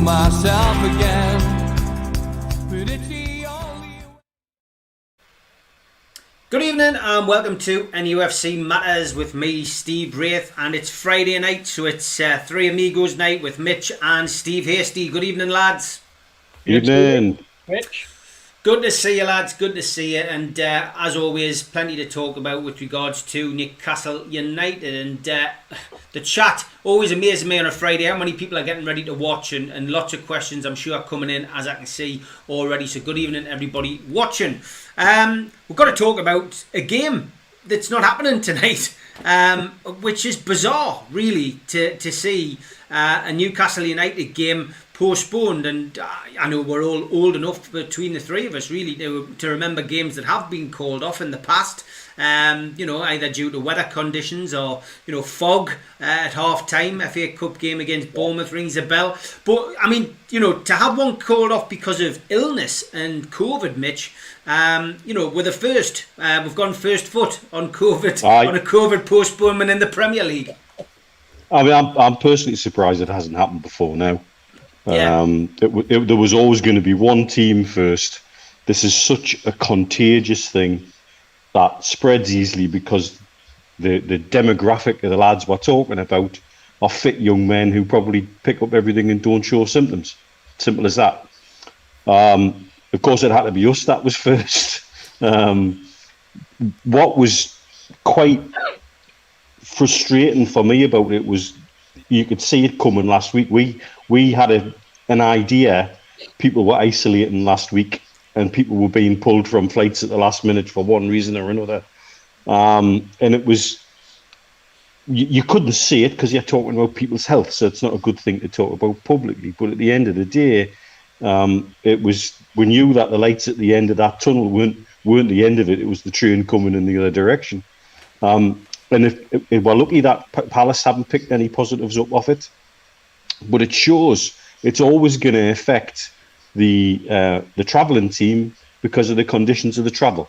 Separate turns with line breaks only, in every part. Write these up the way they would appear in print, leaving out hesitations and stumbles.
myself again. But it's the only...
Good evening and welcome to NUFC Matters with me, Steve Wraith, and it's Friday night, so it's Three Amigos night with Mitch and Steve Hasty. Good evening, lads.
Evening.
Mitch.
Good to see you, lads. Good to see you. And as always, plenty to talk about with regards to Newcastle United. And the chat always amazes me on a Friday how many people are getting ready to watch, and lots of questions I'm sure are coming in, as I can see already. So good evening, everybody watching. We've got to talk about a game that's not happening tonight, which is bizarre, really, to see a Newcastle United game postponed. And I know we're all old enough between the three of us really to remember games that have been called off in the past, either due to weather conditions or fog at half time. FA Cup game against Bournemouth rings a bell, but I mean, to have one called off because of illness and COVID, Mitch, we're the first. We've gone first foot on COVID.
Aye.
On a COVID postponement in the Premier League.
I mean, I'm personally surprised it hasn't happened before now.
Yeah.
There was always going to be one team first. This is such a contagious thing that spreads easily because the demographic of the lads we're talking about are fit young men who probably pick up everything and don't show symptoms. Simple as that. Of course, it had to be us that was first. What was quite frustrating for me about it was you could see it coming last week. We had an idea people were isolating last week and people were being pulled from flights at the last minute for one reason or another. And it was, you couldn't see it because you're talking about people's health, so it's not a good thing to talk about publicly. But at the end of the day, we knew that the lights at the end of that tunnel weren't the end of it. It was the train coming in the other direction. And if we're lucky that Palace haven't picked any positives up off it, but it shows it's always going to affect the travelling team because of the conditions of the travel.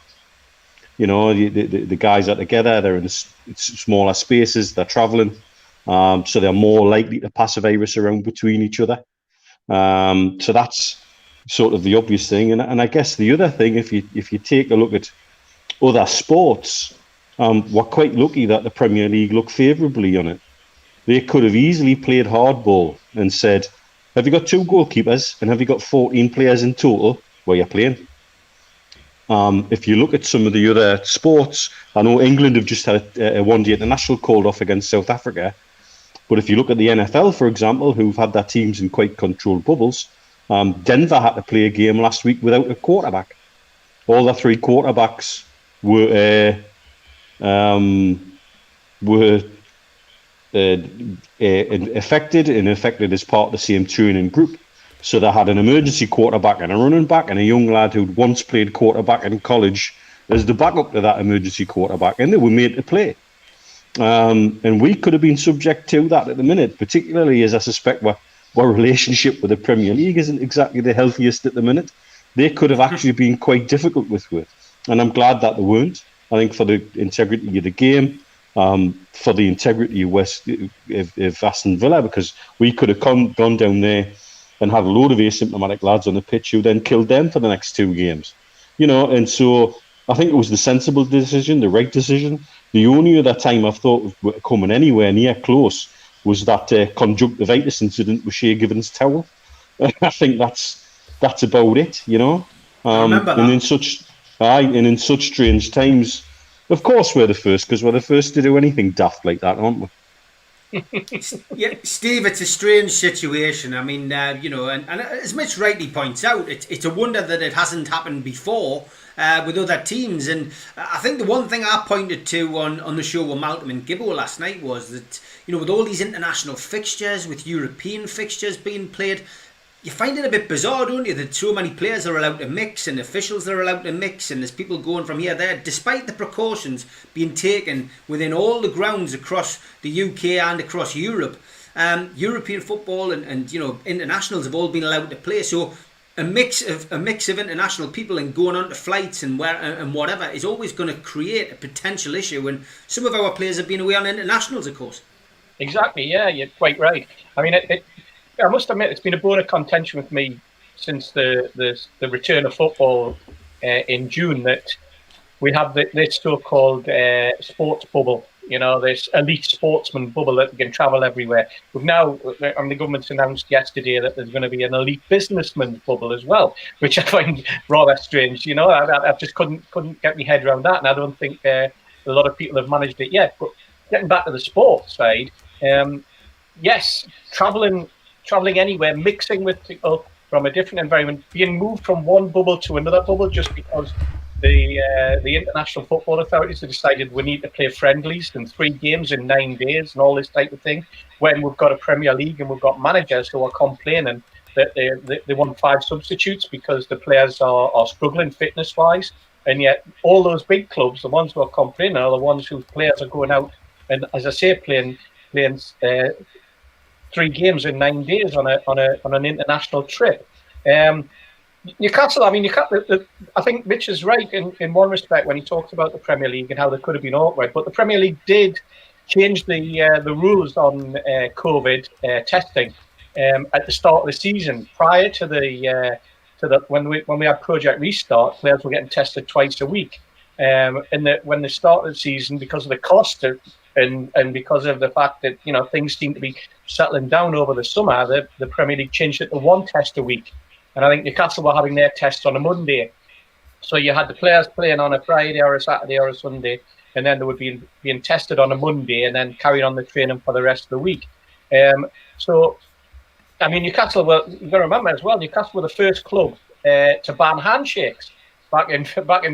The guys are together, they're in smaller spaces, they're travelling, so they're more likely to pass a virus around between each other. So that's sort of the obvious thing. And I guess the other thing, if you take a look at other sports, we're quite lucky that the Premier League look favourably on it. They could have easily played hardball and said, have you got 2 goalkeepers and have you got 14 players in total where you're playing? If you look at some of the other sports, I know England have just had a one-day international called off against South Africa. But if you look at the NFL, for example, who've had their teams in quite controlled bubbles, Denver had to play a game last week without a quarterback. All the 3 quarterbacks were affected as part of the same training group. So they had an emergency quarterback and a running back and a young lad who'd once played quarterback in college as the backup to that emergency quarterback, and they were made to play. And we could have been subject to that at the minute, particularly as I suspect our relationship with the Premier League isn't exactly the healthiest at the minute. They could have actually been quite difficult with. And I'm glad that they weren't. I think for the integrity of the game, for the integrity of Aston Villa, because we could have gone down there and had a load of asymptomatic lads on the pitch who then killed them for the next 2 games. And so I think it was the sensible decision, the right decision. The only other time I've thought of coming anywhere near close was that conjunctivitis incident with Shea Given's towel. I think that's about it,
I remember that.
And in such strange times, of course we're the first, because we're the first to do anything daft like that, aren't we?
Yeah, Steve, it's a strange situation. I mean, and as Mitch rightly points out, it's a wonder that it hasn't happened before with other teams. And I think the one thing I pointed to on the show with Malcolm and Gibbo last night was that, with all these international fixtures, with European fixtures being played, you find it a bit bizarre, don't you, that so many players are allowed to mix and officials are allowed to mix and there's people going from here there, despite the precautions being taken within all the grounds across the UK and across Europe. European football and internationals have all been allowed to play. So a mix of international people and going on to flights and whatever is always going to create a potential issue. And some of our players have been away on internationals, of course.
Exactly. Yeah, you're quite right. I mean, I must admit, it's been a bone of contention with me since the return of football in June that we have this so-called sports bubble. You know, this elite sportsman bubble that can travel everywhere. We've now, the government's announced yesterday that there's going to be an elite businessman bubble as well, which I find rather strange. You know, I just couldn't get my head around that, and I don't think a lot of people have managed it yet. But getting back to the sports side, yes, traveling anywhere, mixing with people from a different environment, being moved from one bubble to another bubble just because the international football authorities have decided we need to play friendlies and 3 games in 9 days and all this type of thing, when we've got a Premier League and we've got managers who are complaining that they want 5 substitutes because the players are struggling fitness-wise. And yet all those big clubs, the ones who are complaining, are the ones whose players are going out and, as I say, playing 3 games in 9 days on an international trip. Newcastle, I think Mitch is right in one respect when he talks about the Premier League and how they could have been awkward. But the Premier League did change the rules on COVID testing at the start of the season. Prior to when we had Project Restart, players were getting tested twice a week. When they started the season, because of the cost and because of the fact that things seem to be settling down over the summer, the Premier League changed it to 1 test a week. And I think Newcastle were having their tests on a Monday. So you had the players playing on a Friday or a Saturday or a Sunday, and then they would be being tested on a Monday and then carrying on the training for the rest of the week. So, I mean, Newcastle were, you've got to remember as well, Newcastle were the first club to ban handshakes back in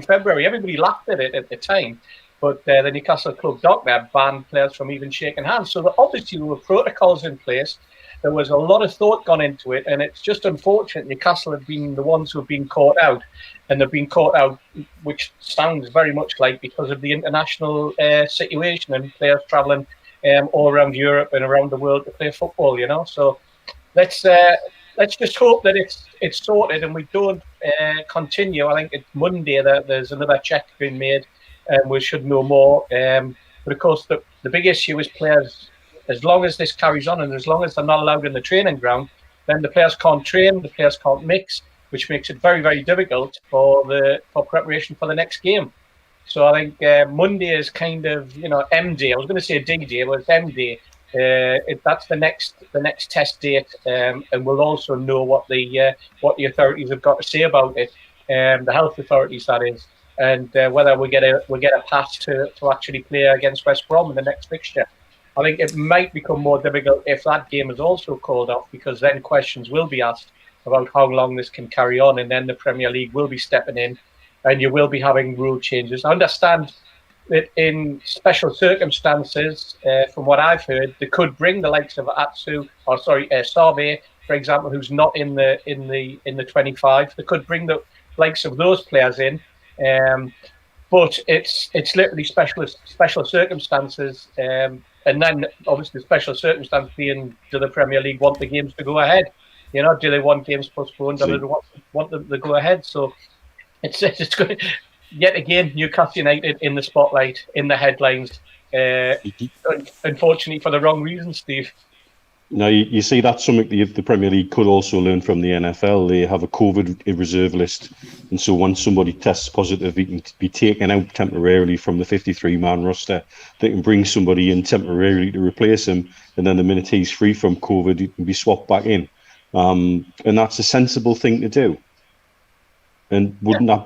February. Everybody laughed at it at the time, but the Newcastle club doctor banned players from even shaking hands. So obviously there were protocols in place. There was a lot of thought gone into it, and it's just unfortunate Newcastle have been the ones who have been caught out, and they've been caught out, which sounds very much like because of the international situation and players travelling all around Europe and around the world to play football. So let's just hope that it's sorted and we don't continue. I think it's Monday that there's another check being made, and we should know more. But of course, the big issue is players. As long as this carries on and as long as they're not allowed in the training ground, then the players can't train, the players can't mix, which makes it very, very difficult for preparation for the next game. So I think Monday is kind of M day. I was going to say D day, but it's M day. That's the next test date, and we'll also know what the authorities have got to say about it, the health authorities, that is, and whether we get a pass to actually play against West Brom in the next fixture. I think it might become more difficult if that game is also called off, because then questions will be asked about how long this can carry on, and then the Premier League will be stepping in and you will be having rule changes. I understand that in special circumstances, from what I've heard, they could bring the likes of Sarve, for example, who's not in the 25. They could bring the likes of those players in. But it's literally special circumstances, and then obviously the special circumstance being, do the Premier League want the games to go ahead? Do they want games postponed? Do they want them to go ahead? So it's good. Yet again, Newcastle United in the spotlight, in the headlines. Unfortunately, for the wrong reasons, Steve.
Now, you see that's something the Premier League could also learn from the NFL. They have a COVID reserve list. And so once somebody tests positive, he can be taken out temporarily from the 53-man roster. They can bring somebody in temporarily to replace him. And then the minute he's free from COVID, he can be swapped back in. And that's a sensible thing to do. And wouldn't that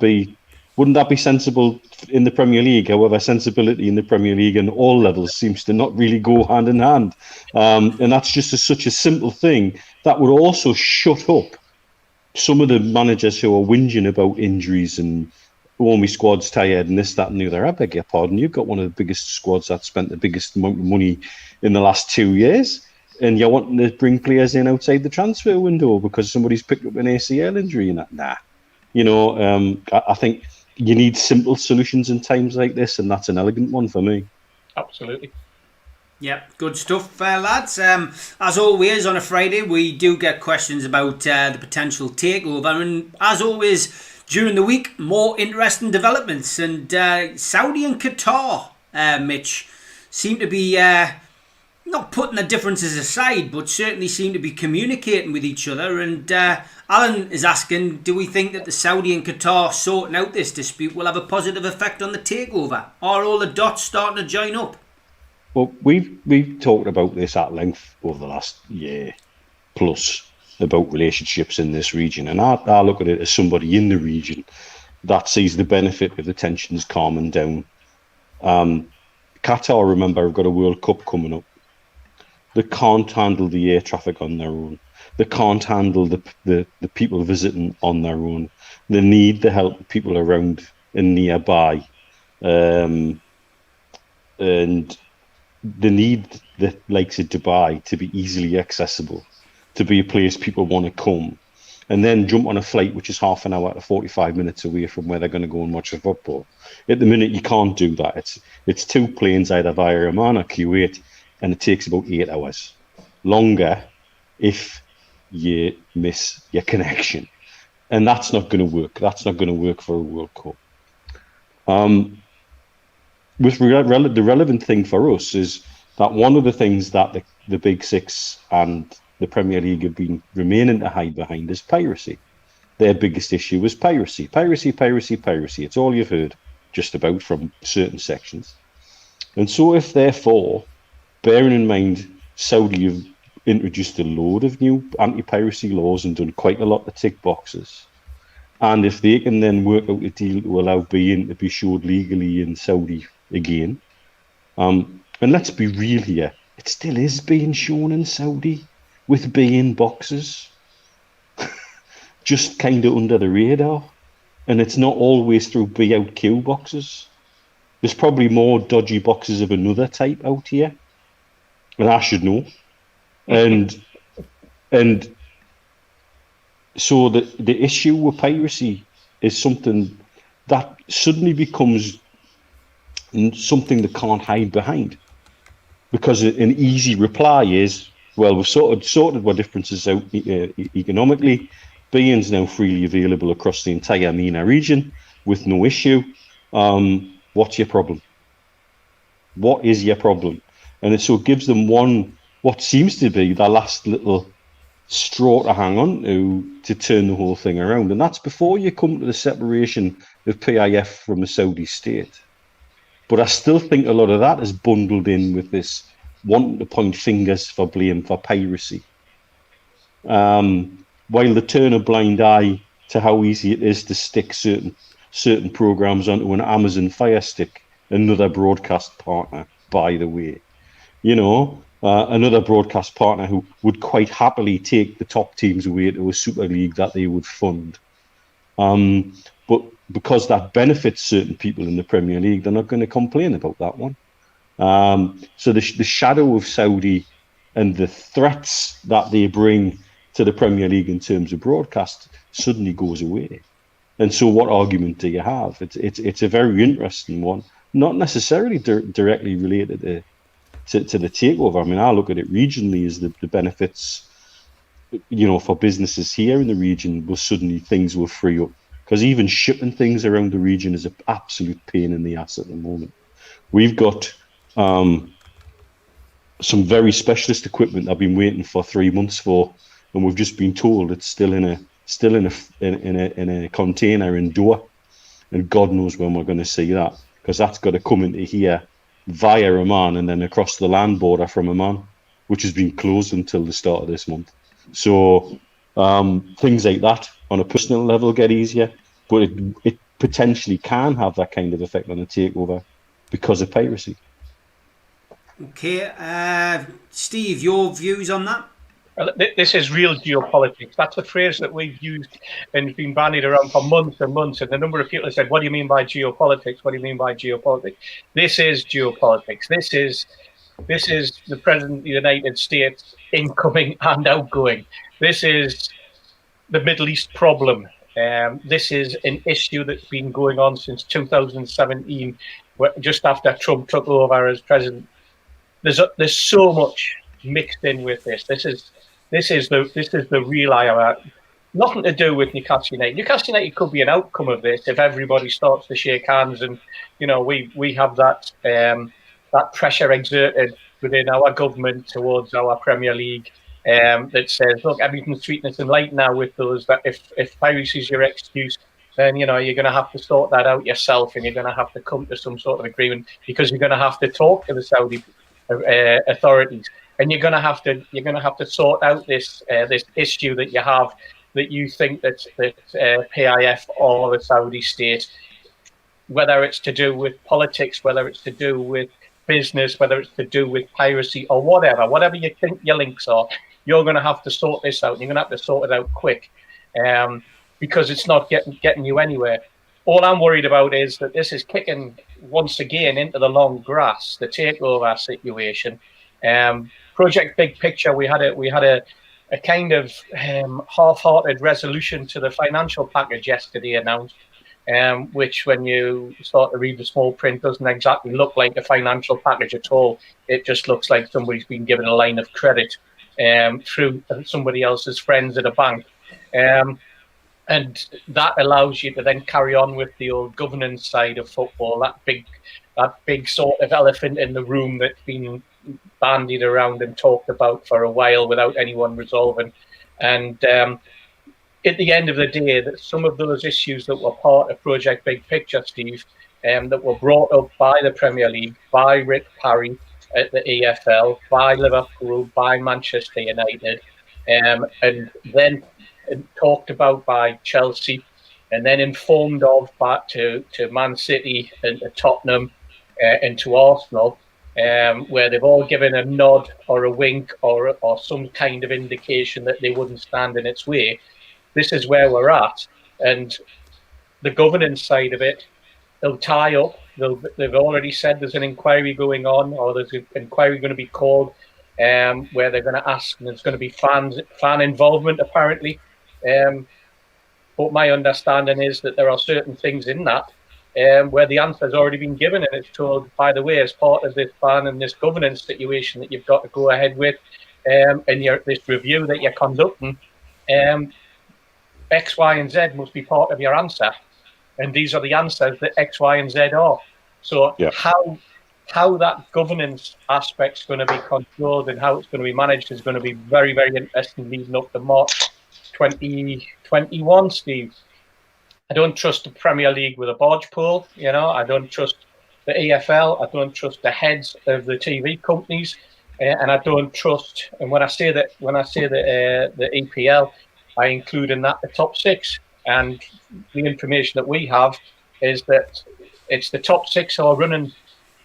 be sensible in the Premier League? However, sensibility in the Premier League and all levels seems to not really go hand in hand. And that's just such a simple thing that would also shut up some of the managers who are whinging about injuries and, oh, my squad's tired and this, that and the other. I beg your pardon, you've got one of the biggest squads that spent the biggest amount of money in the last 2 years, and you're wanting to bring players in outside the transfer window because somebody's picked up an ACL injury and that. Nah. I think you need simple solutions in times like this, and that's an elegant one for me.
Absolutely.
Yeah, good stuff, lads. As always, on a Friday, we do get questions about the potential takeover. And as always, during the week, more interesting developments. And Saudi and Qatar, Mitch, seem to be not putting the differences aside, but certainly seem to be communicating with each other. And Alan is asking, do we think that the Saudi and Qatar sorting out this dispute will have a positive effect on the takeover? Are all the dots starting to join up?
Well, we've talked about this at length over the last year plus about relationships in this region, and I look at it as somebody in the region that sees the benefit of the tensions calming down. Qatar, remember, have got a World Cup coming up. They can't handle the air traffic on their own. They can't handle the people visiting on their own. They need the help of people around and nearby. And they need the likes of Dubai to be easily accessible, to be a place people want to come, and then jump on a flight which is half an hour to 45 minutes away from where they're going to go and watch the football. At the minute, you can't do that. It's 2 planes either via Oman or Kuwait, and it takes about 8 hours longer if you miss your connection, and that's not going to work. That's not going to work for a World Cup. The relevant thing for us is that one of the things that the Big Six and the Premier League have been remaining to hide behind is piracy. Their biggest issue is piracy. Piracy. It's all you've heard just about from certain sections. And so if therefore, bearing in mind Saudi have introduced a load of new anti-piracy laws and done quite a lot to tick boxes, and if they can then work out a deal to allow beIN to be showed legally in Saudi again, and let's be real here, it still is being shown in Saudi with beIN boxes, just kind of under the radar, and it's not always through be-out queue boxes. There's probably more dodgy boxes of another type out here, and I should know. And so the issue with piracy is something that suddenly becomes something that can't hide behind, because an easy reply is, well, we've sorted what differences out economically. beIN's now freely available across the entire MENA region with no issue. What's your problem? What is your problem? And it so gives them what seems to be the last little straw to hang on to turn the whole thing around. And that's before you come to the separation of PIF from the Saudi state. But I still think a lot of that is bundled in with this wanting to point fingers for blame for piracy. While they turn a blind eye to how easy it is to stick certain programs onto an Amazon Fire Stick, another broadcast partner, by the way. Another broadcast partner who would quite happily take the top teams away to a Super League that they would fund. But because that benefits certain people in the Premier League, they're not going to complain about that one. So the shadow of Saudi and the threats that they bring to the Premier League in terms of broadcast suddenly goes away. And so what argument do you have? It's a very interesting one, not necessarily directly related to the takeover. I mean, I look at it regionally as the benefits, for businesses here in the region, will suddenly things will free up. Because even shipping things around the region is an absolute pain in the ass at the moment. We've got some very specialist equipment I've been waiting for 3 months for, and we've just been told it's still in a container in Doha, and God knows when we're going to see that, because that's got to come into here via Oman and then across the land border from Oman, which has been closed until the start of this month. So things like that on a personal level get easier, but it potentially can have that kind of effect on a takeover because of piracy.
Okay, Steve, your views on that?
Well, this is real geopolitics. That's a phrase that we've used and been bandied around for months and months. And a number of people have said, what do you mean by geopolitics? What do you mean by geopolitics? This is geopolitics. This is the President of the United States incoming and outgoing. This is the Middle East problem. This is an issue that's been going on since 2017, just after Trump took over as president. There's so much mixed in with this. This is the real IRA. Nothing to do with Newcastle United. Newcastle United could be an outcome of this if everybody starts to shake hands and we have that pressure exerted within our government towards our Premier League that says, look, everything's sweetness and light now with those. That if piracy is your excuse, then you're going to have to sort that out yourself, and you're going to have to come to some sort of agreement, because you're going to have to talk to the Saudi authorities, and you're going to have to sort out this issue that you have, that you think that PIF or the Saudi state, whether it's to do with politics, whether it's to do with business, whether it's to do with piracy or whatever you think your links are, you're going to have to sort this out. You're going to have to sort it out quick, because it's not getting you anywhere. All I'm worried about is that this is kicking once again into the long grass, the takeover situation. Project Big Picture, we had a kind of half-hearted resolution to the financial package yesterday announced, which, when you start to read the small print, doesn't exactly look like a financial package at all. It just looks like somebody's been given a line of credit through somebody else's friends at a bank. And that allows you to then carry on with the old governance side of football, that big sort of elephant in the room that's been bandied around and talked about for a while without anyone resolving. And at the end of the day, that some of those issues that were part of Project Big Picture, Steve, that were brought up by the Premier League, by Rick Parry at the EFL, by Liverpool, by Manchester United, and then talked about by Chelsea, and then informed of back to Man City and to Tottenham and to Arsenal, where they've all given a nod or a wink or some kind of indication that they wouldn't stand in its way. This is where we're at, and the governance side of it, they'll tie up. They've already said there's an inquiry going on, or there's an inquiry going to be called, where they're going to ask, and there's going to be fan involvement apparently. But my understanding is that there are certain things in that where the answer has already been given, and it's told, by the way, as part of this ban and this governance situation that you've got to go ahead with, and this review that you're conducting, X, Y, and Z must be part of your answer, and these are the answers that X, Y, and Z are. So how that governance aspect's going to be controlled and how it's going to be managed is going to be very, very interesting leading up to March 2021, Steve. I don't trust the Premier League with a barge pole. I don't trust the EFL. I don't trust the heads of the TV companies, and I don't trust. And when I say the EPL, I include in that the top six. And the information that we have is that it's the top six who are running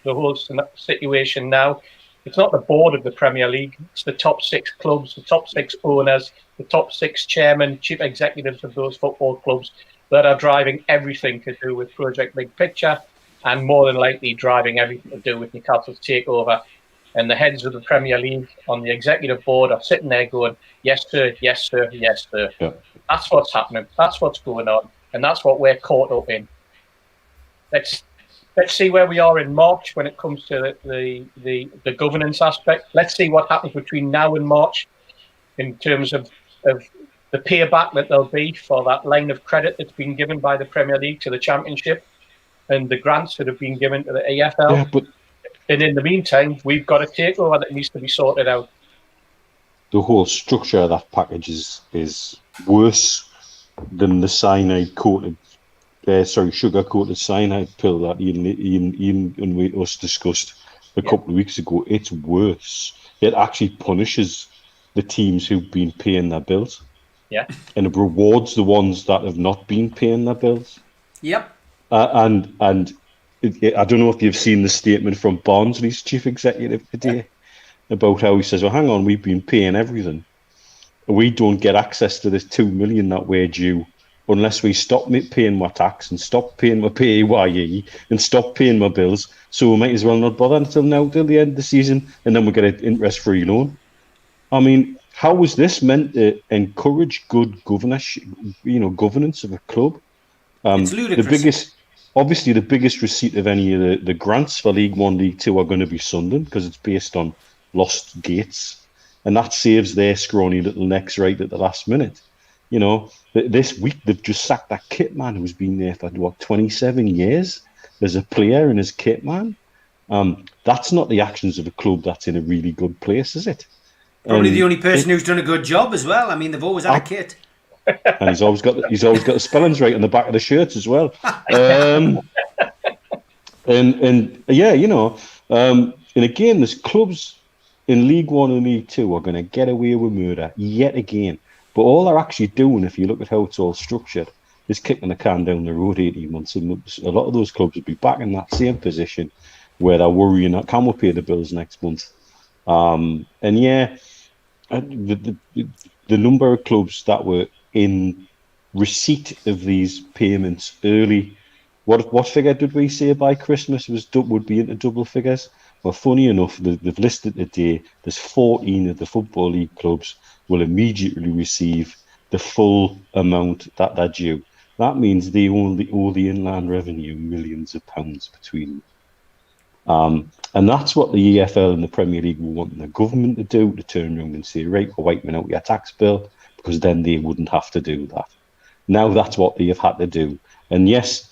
the whole situation now. It's not the board of the Premier League. It's the top six clubs, the top six owners, the top six chairmen, chief executives of those football clubs that are driving everything to do with Project Big Picture, and more than likely driving everything to do with Newcastle's takeover. And the heads of the Premier League on the executive board are sitting there going, yes, sir, yes, sir, yes, sir. Yeah. That's what's happening. That's what's going on. And that's what we're caught up in. Let's see where we are in March when it comes to the governance aspect. Let's see what happens between now and March in terms of the payback that there'll be for that line of credit that's been given by the Premier League to the Championship and the grants that have been given to the EFL. Yeah, and in the meantime, we've got a takeover that needs to be sorted out.
The whole structure of that package is worse than the sugar-coated cyanide pill that Ian and us discussed a couple of weeks ago. It's worse. It actually punishes the teams who've been paying their bills.
Yeah.
And it rewards the ones that have not been paying their bills.
Yep.
I don't know if you've seen the statement from Barnsley's chief executive today about how he says, well, hang on, we've been paying everything. We don't get access to this 2 million that we're due unless we stop paying my tax and stop paying my PAYE and stop paying my bills. So we might as well not bother until the end of the season, and then we get an interest-free loan. I mean, how was this meant to encourage good governance of a club?
It's ludicrous.
The biggest receipt of any of the grants for League One, League Two are going to be Sunderland, because it's based on lost gates, and that saves their scrawny little necks right at the last minute. This week they've just sacked that kit man who's been there for 27 years. There's a player and his kit man. That's not the actions of a club that's in a really good place, is it?
Probably
And
the only person who's done a good job as well. I mean, they've always had a kit.
And he's always got the spellings right on the back of the shirts as well. And yeah, and again, there's clubs in League One and League Two are going to get away with murder yet again. But all they're actually doing, if you look at how it's all structured, is kicking the can down the road 18 months. And a lot of those clubs will be back in that same position where they're worrying, can we pay the bills next month? And yeah, the number of clubs that were in receipt of these payments early. What figure did we say by Christmas would be into double figures? Well, funny enough, they've listed today. There's 14 of the Football League clubs will immediately receive the full amount that they're due. That means they only owe the inland revenue millions of pounds between them. And that's what the EFL and the Premier League were wanting the government to do, to turn around and say, right, we're wiping out your tax bill, because then they wouldn't have to do that. Now that's what they have had to do. And yes,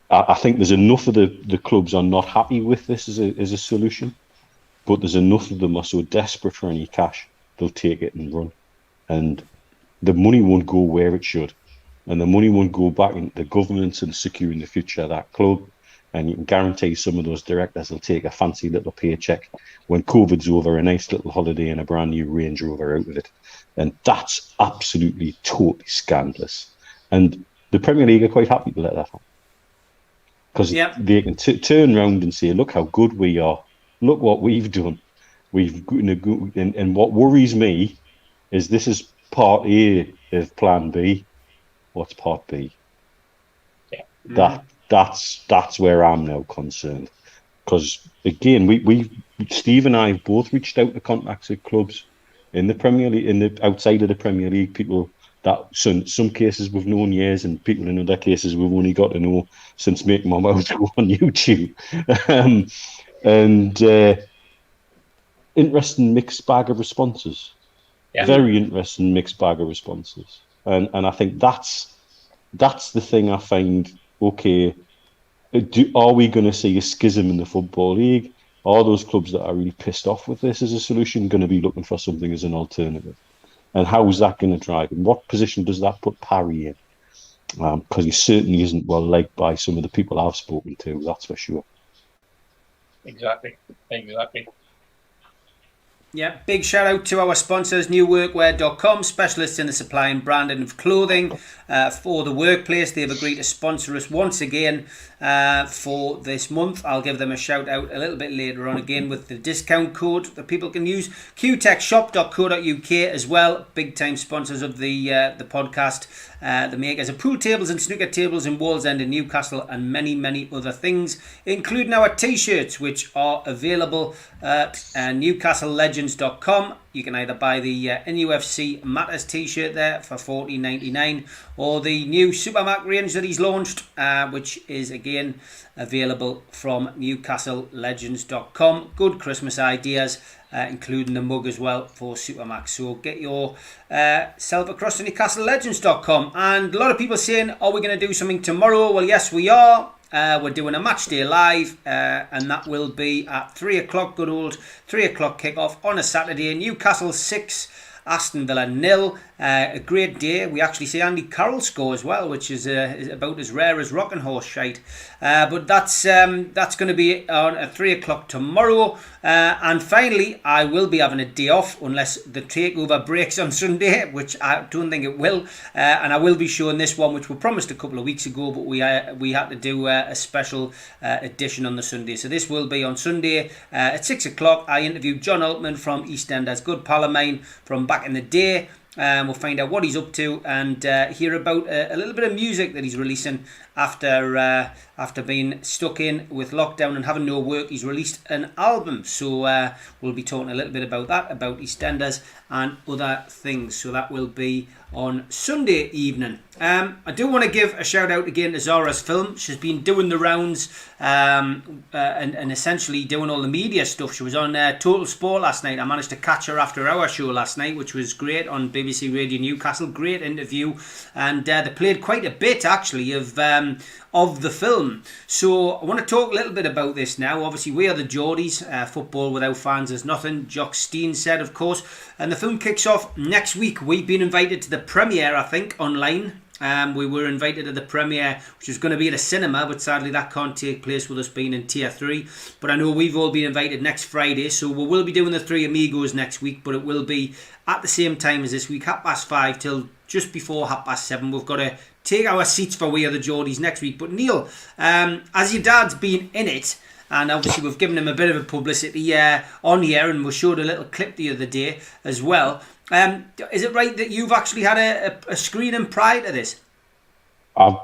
I think there's enough of the clubs are not happy with this as a solution, but there's enough of them are so desperate for any cash, they'll take it and run. And the money won't go where it should. And the money won't go back into the governance and securing the future of that club. And you can guarantee some of those directors will take a fancy little paycheck when COVID's over, a nice little holiday and a brand new Range Rover out of it. And that's absolutely, totally scandalous. And the Premier League are quite happy to let that happen. Because they can turn around and say, look how good we are. Look what we've done. And what worries me is this is part A of Plan B. What's part B? Yeah. That's where I'm now concerned. Because again, we Steve and I have both reached out to contacted clubs in the Premier League, outside of the Premier League, people that some cases we've known years, and people in other cases we've only got to know since making my mouth go on YouTube. Interesting mixed bag of responses. Yeah. Very interesting mixed bag of responses. And I think that's the thing I find, okay, are we going to see a schism in the Football League? Are those clubs that are really pissed off with this as a solution going to be looking for something as an alternative? And how is that going to drive? In what position does that put Parry in? Because he certainly isn't well liked by some of the people I've spoken to, that's for sure.
Exactly.
Yeah, big shout out to our sponsors, newworkwear.com, specialists in the supply and branding of clothing for the workplace. They have agreed to sponsor us once again for this month. I'll give them a shout out a little bit later on again with the discount code that people can use. qtechshop.co.uk as well, big time sponsors of the podcast. The makers of pool tables and snooker tables in Wallsend in Newcastle, and many, many other things, including our t-shirts, which are available at newcastlelegends.com. You can either buy the NUFC Matters t-shirt there for $14.99, or the new Supermac range that he's launched, which is again available from newcastlelegends.com. Good Christmas ideas, including the mug as well for Supermax. So get your self across to newcastlelegends.com. And a lot of people saying, are we going to do something tomorrow? Well, yes, we are. We're doing a match day live, and that will be at 3 o'clock, good old 3 o'clock kickoff on a Saturday. Newcastle 6, Aston Villa 0. A great day. We actually see Andy Carroll score as well, which is about as rare as rocking horse shite. But that's going to be on at 3 o'clock tomorrow. And finally, I will be having a day off unless the Takeover breaks on Sunday, which I don't think it will. And I will be showing this one, which we promised a couple of weeks ago, but we had to do a special edition on the Sunday. So this will be on Sunday at 6 o'clock. I interviewed John Altman from EastEnders, good pal of mine from back in the day. We'll find out what he's up to and hear about a little bit of music that he's releasing after being stuck in with lockdown and having no work. He's released an album, so we'll be talking a little bit about that, about EastEnders and other things. So that will be on Sunday evening. I do want to give a shout out again to Zara's Film. She's been doing the rounds and essentially doing all the media stuff. She was on Total Sport last night. I managed to catch her after our show last night, which was great, on BBC Radio Newcastle. Great interview, and they played quite a bit actually of the film. So I want to talk a little bit about this now. Obviously, we are the Geordies. Football without fans is nothing, Jock Stein said, of course. And the film kicks off next week. We've been invited to the premiere, I think, online. We were invited to the premiere, which was going to be at a cinema, but sadly that can't take place with us being in Tier 3. But I know we've all been invited next Friday, so we will be doing the Three Amigos next week, but it will be at the same time as this week, 5:30 till just before 7:30. We've got to take our seats for We Are the Geordies next week. But Neil, as your dad's been in it, and obviously we've given him a bit of a publicity on here, and we showed a little clip the other day as well. Is it right that you've actually had a screening prior to this?
I've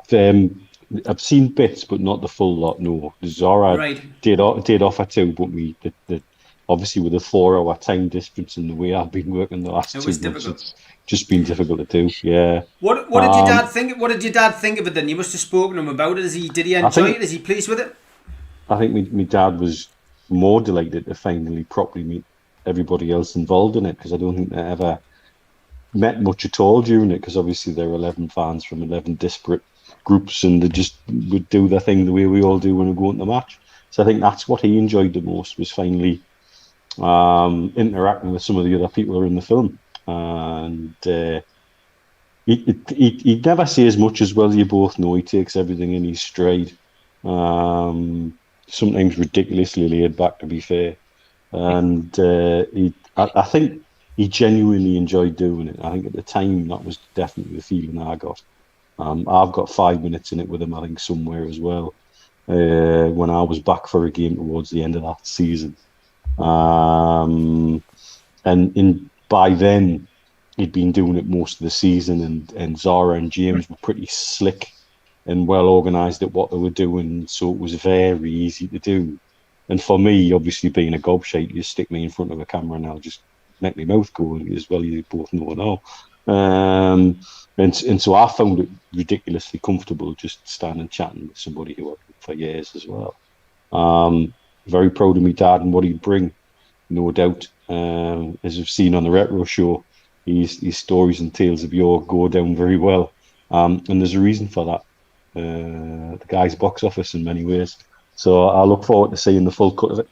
seen bits, but not the full lot. No, Zara did offer to, but obviously with a 4-hour time difference and the way I've been working the last 2 months, it's just been difficult to do. Yeah.
What did your dad think? What did your dad think of it then? You must have spoken to him about it. Did he enjoy it? Is he pleased with it?
I think my dad was more delighted to finally properly meet everybody else involved in it, because I don't think they ever met much at all during it, because obviously there are 11 fans from 11 disparate groups, and they just would do their thing the way we all do when we go into the match. So I think that's what he enjoyed the most, was finally interacting with some of the other people who are in the film. And he never says much as well, you both know. He takes everything in his stride. Sometimes ridiculously laid back, to be fair. And I think he genuinely enjoyed doing it. I think at the time that was definitely the feeling I got. I've got 5 minutes in it with him, I think, somewhere as well, when I was back for a game towards the end of that season. And by then, he'd been doing it most of the season, and Zara and James were pretty slick and well organised at what they were doing, so it was very easy to do. And for me, obviously being a gobshite, you stick me in front of a camera and I'll just make my mouth go, as well, you both know now. And so I found it ridiculously comfortable just standing chatting with somebody who I've known for years as well. Very proud of my dad and what he'd bring, no doubt. As we've seen on the Retro Show, his stories and tales of yore go down very well. And there's a reason for that. The guy's box office in many ways. So I look forward to seeing the full cut of it.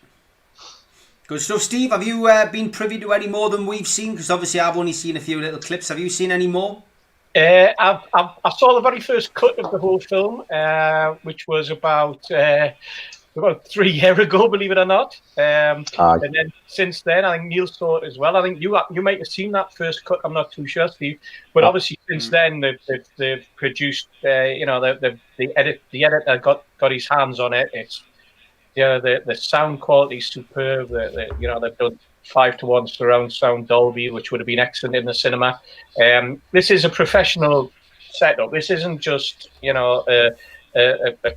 Good stuff. Steve, have you been privy to any more than we've seen? Because obviously I've only seen a few little clips. Have you seen any more?
I saw the very first cut of the whole film, which was about 3 years ago, believe it or not. And then since then, I think Neil saw it as well. I think you might have seen that first cut. I'm not too sure, Steve. But obviously, since then, they've produced. The editor got his hands on it. It's the sound quality is superb. They've done 5:1 surround sound Dolby, which would have been excellent in the cinema. This is a professional setup. This isn't just a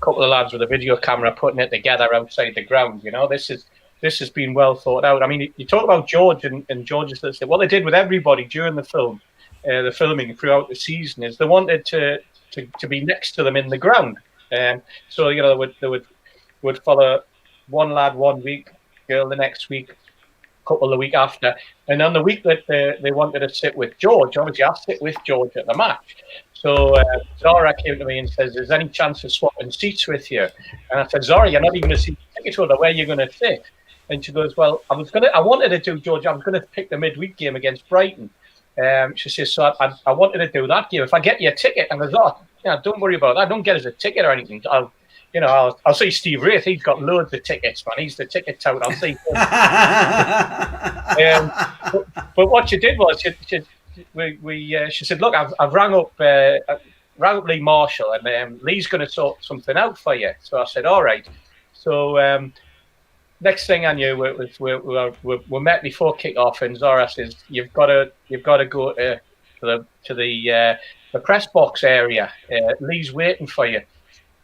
couple of lads with a video camera putting it together outside the ground. This has been well thought out. I mean, you talk about George and George's list. What they did with everybody during the film, the filming throughout the season, is they wanted to be next to them in the ground. So they would follow one lad 1 week, girl the next week, couple the week after, and on the week that they wanted to sit with George, obviously I sit with George at the match. So Zara came to me and says, "There's any chance of swapping seats with you?" And I said, "Zara, you're not even a seat ticket holder. Where are you going to sit?" And she goes, "Well, I wanted to do, George. I was going to pick the midweek game against Brighton." She says, "So I wanted to do that game. If I get you a ticket," and I goes, "Oh, don't worry about that. Don't get us a ticket or anything. I'll see Steve Wraith. He's got loads of tickets, man. He's the ticket tout. I'll see him." But what she did was she said, "Look, I've rang up Lee Marshall, and Lee's going to sort something out for you." So I said, "All right." So next thing I knew, we met before kick-off, and Zara says, "You've got to go to the press box area. Lee's waiting for you."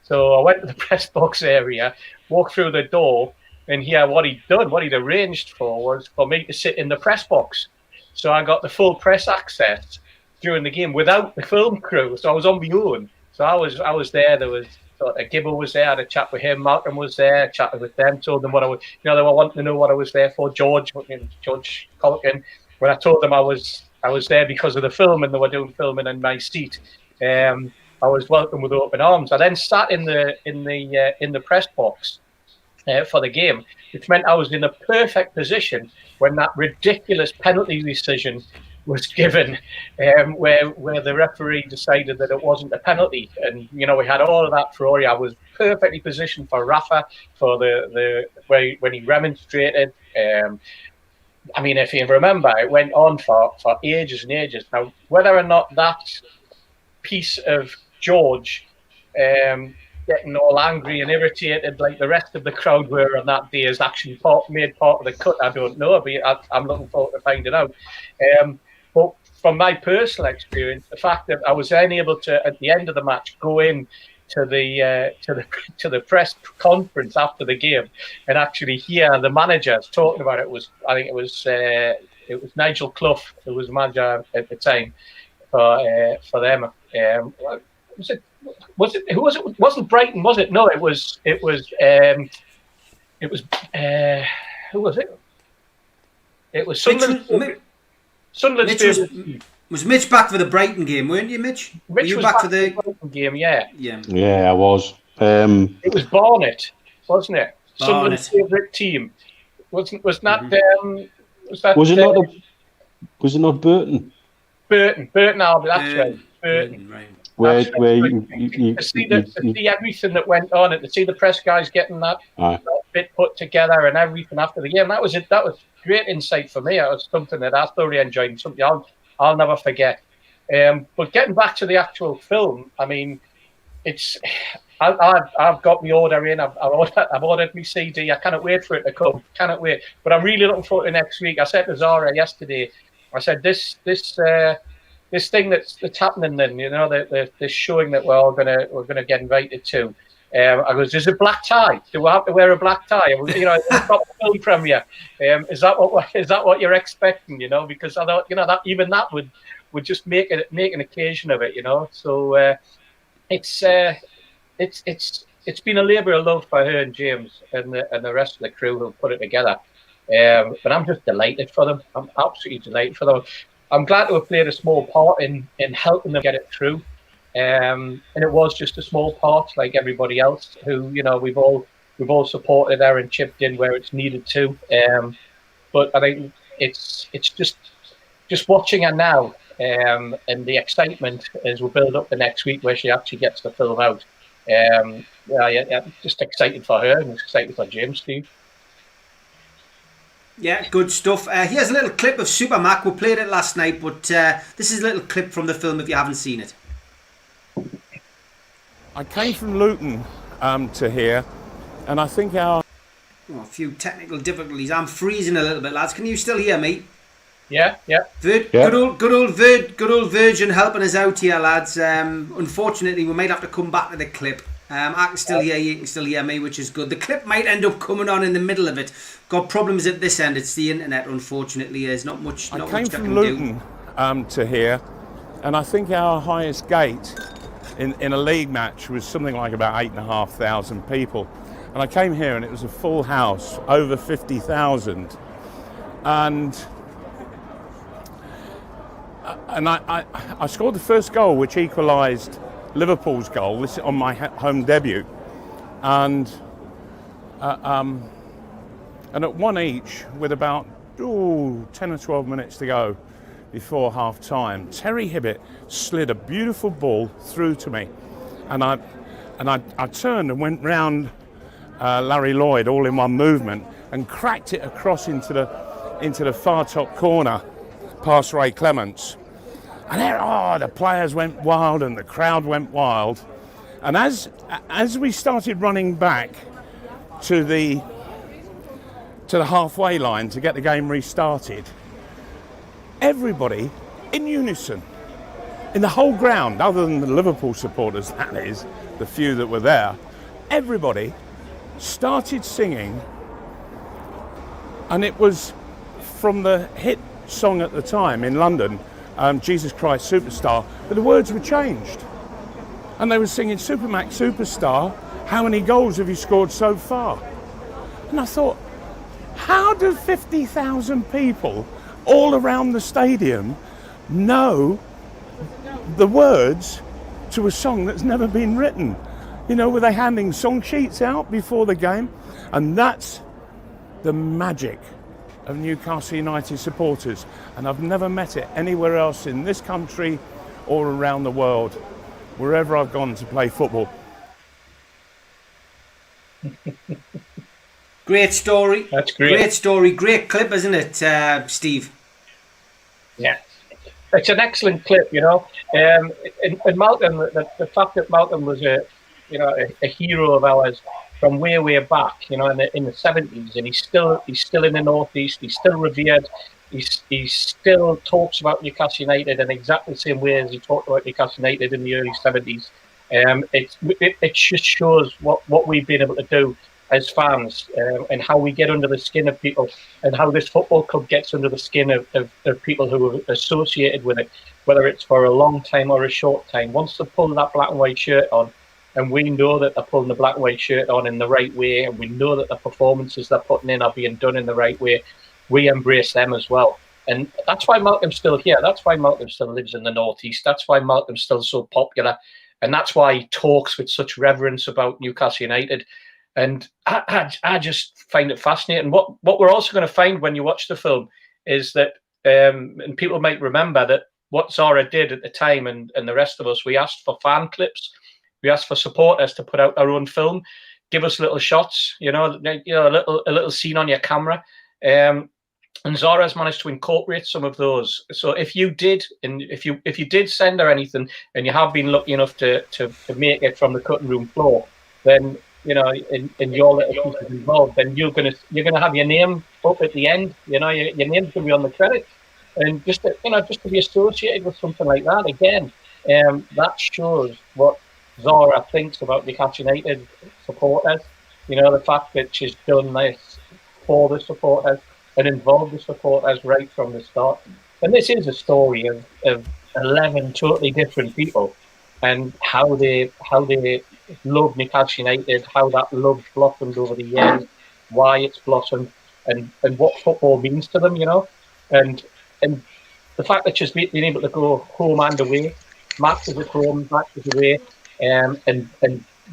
So I went to the press box area, walked through the door, and here what he'd arranged for was for me to sit in the press box. So I got the full press access during the game without the film crew, so I was on my own. So I was there. There was Gibbo was there. I had a chat with him. Malcolm was there. Chatted with them. Told them what I was. They were wanting to know what I was there for. George Colkin. When I told them I was there because of the film, and they were doing filming in my seat. I was welcomed with open arms. I then sat in the press box for the game, which meant I was in a perfect position when that ridiculous penalty decision was given, where the referee decided that it wasn't a penalty, and we had all of that furore. I was perfectly positioned for Rafa for the when he remonstrated. If you remember, it went on for ages and ages. Now, whether or not that piece of George getting all angry and irritated like the rest of the crowd were on that day is actually made part of the cut, I don't know, but I'm looking forward to finding out. But from my personal experience, the fact that I was then able to, at the end of the match, go in to the press conference after the game and actually hear the managers talking about it it was Nigel Clough who was manager at the time for them. Was it who was it? Wasn't Brighton, was it? No, it was who was it? It was Sunderland.
Was Mitch back for the Brighton game, weren't you, Mitch? Were you back for the
Brighton game? Yeah.
Yeah, I was.
It was Barnet, wasn't it?
Barnet.
Sunderland's favourite team. Was it not
Burton?
Burton Albion, that's right. Burton.
Right.
Where
you see everything that went on, and to see the press guys getting that bit put together and everything after the game, that was great insight for me. It was something that I thoroughly enjoyed, and something I'll never forget. But getting back to the actual film, I've got my order in. I've ordered my CD. I cannot wait for it to come. Cannot wait. But I'm really looking forward to next week. I said to Zara yesterday, I said this thing that's happening then, this showing that we're gonna get invited to. I goes, is it black tie? Do we have to wear a black tie? It's not a film premiere. Is that what you're expecting? Because I thought, that even that would just make an occasion of it. So it's been a labour of love for her and James and the rest of the crew who put it together. But I'm just delighted for them. I'm absolutely delighted for them. I'm glad to have played a small part in helping them get it through. And it was just a small part, like everybody else, who we've all supported her and chipped in where it's needed to. But I think it's just watching her now, and the excitement as we build up the next week where she actually gets the film out. Just excited for her and excited for James, Steve.
Yeah, good stuff. Here's a little clip of Supermac. We played it last night, but this is a little clip from the film if you haven't seen it.
I came from Luton to here, and I think a
few technical difficulties. I'm freezing a little bit, lads. Can you still hear me?
Yeah.
Good old Virgin helping us out here, lads. Unfortunately, we might have to come back to the clip. I can still hear you, can still hear me, which is good. The clip might end up coming on in the middle of it. Got problems at this end. It's the internet, unfortunately. There's not much.
I came from Luton to here, and I think our highest gate in a league match was something like about 8,500 people. And I came here, and it was a full house, over 50,000, and I scored the first goal, which equalised Liverpool's goal. This is on my home debut, and at one each with about 10 or 12 minutes to go before half time, Terry Hibbett slid a beautiful ball through to me, and I turned and went round Larry Lloyd all in one movement and cracked it across into the far top corner past Ray Clements. And there, the players went wild and the crowd went wild. And as we started running back to the halfway line to get the game restarted, everybody in unison, in the whole ground, other than the Liverpool supporters, that is, the few that were there, everybody started singing. And it was from the hit song at the time in London, Jesus Christ Superstar, but the words were changed. And they were singing Supermax Superstar, how many goals have you scored so far? And I thought, how do 50,000 people all around the stadium know the words to a song that's never been written? You know, were they handing song sheets out before the game? And that's the magic of Newcastle United supporters. And I've never met it anywhere else in this country or around the world, wherever I've gone to play football.
Great story.
That's great.
Great story. Great clip, isn't it, Steve?
Yeah. It's an excellent clip, you know. And Malcolm, the fact that Malcolm was a hero of ours from way back, you know, in the 70s, and he's still in the northeast. He's still revered. He still talks about Newcastle United in exactly the same way as he talked about Newcastle United in the early 70s. It just shows what we've been able to do as fans, and how we get under the skin of people, and how this football club gets under the skin of people who are associated with it, whether it's for a long time or a short time. Once they pull that black and white shirt on, and we know that they're pulling the black and white shirt on in the right way, and we know that the performances they're putting in are being done in the right way, we embrace them as well. And that's why Malcolm's still here. That's why Malcolm still lives in the northeast. That's why Malcolm's still so popular. And that's why he talks with such reverence about Newcastle United. And I just find it fascinating. What we're also going to find when you watch the film is that, and people might remember that what Zara did at the time, and the rest of us, we asked for fan clips. We asked for supporters to put out their own film, give us little shots, a little scene on your camera. And Zara's managed to incorporate some of those. So if you did send her anything, and you have been lucky enough to make it from the cutting room floor, then, you know, in your little piece involved, then you're gonna have your name up at the end. You know, your name's gonna be on the credits, and just to be associated with something like that again, that shows what Zara thinks about Newcastle United supporters. You know, the fact that she's done this for the supporters and involved the supporters right from the start. And this is a story of 11 totally different people, and how they love Newcastle United, how that love blossomed over the years, why it's blossomed, and what football means to them, you know. And the fact that she's been able to go home and away, matches at home, matches away, and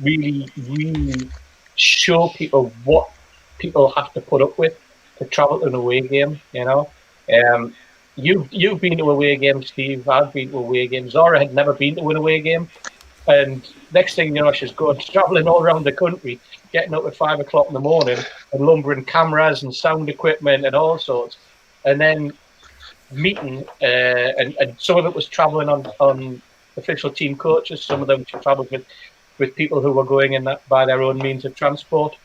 really, really show people what people have to put up with to travel to an away game, you know. You've been to away games, Steve. I've been to away games. Zara had never been to an away game. And next thing you know, she's travelling all around the country, getting up at 5 o'clock in the morning and lumbering cameras and sound equipment and all sorts. And then meeting, and some of it was travelling on official team coaches. Some of them she travelled with people who were going in that by their own means of transport.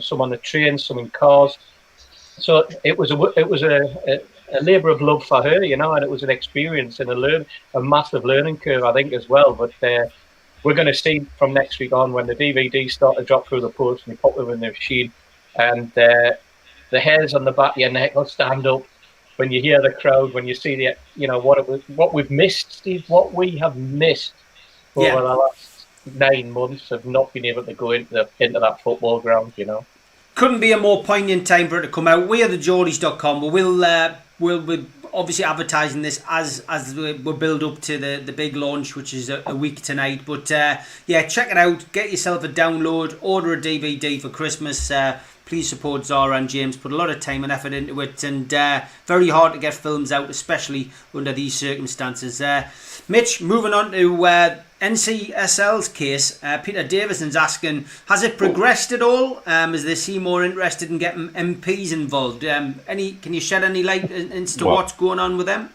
Some on the trains, some in cars. So it was a labour of love for her, you know, and it was an experience and a massive learning curve, I think, as well. But we're going to see from next week on, when the DVDs start to drop through the post and you pop them in the machine, and the hairs on the back of your neck will stand up when you hear the crowd, when you see what we've missed, Steve, what we have missed over the last 9 months of not being able to go into that football ground, you know.
Couldn't be a more poignant time for it to come out. We are the Geordies.com. We'll obviously advertising this as we build up to the big launch, which is a week tonight. But check it out. Get yourself a download. Order a DVD for Christmas. Please support Zara and James. Put a lot of time and effort into it, and very hard to get films out, especially under these circumstances. Mitch, moving on to NCSL's case. Peter Davison's asking, has it progressed at all? Is the C more interested in getting MPs involved? Can you shed any light as to what's going on with them?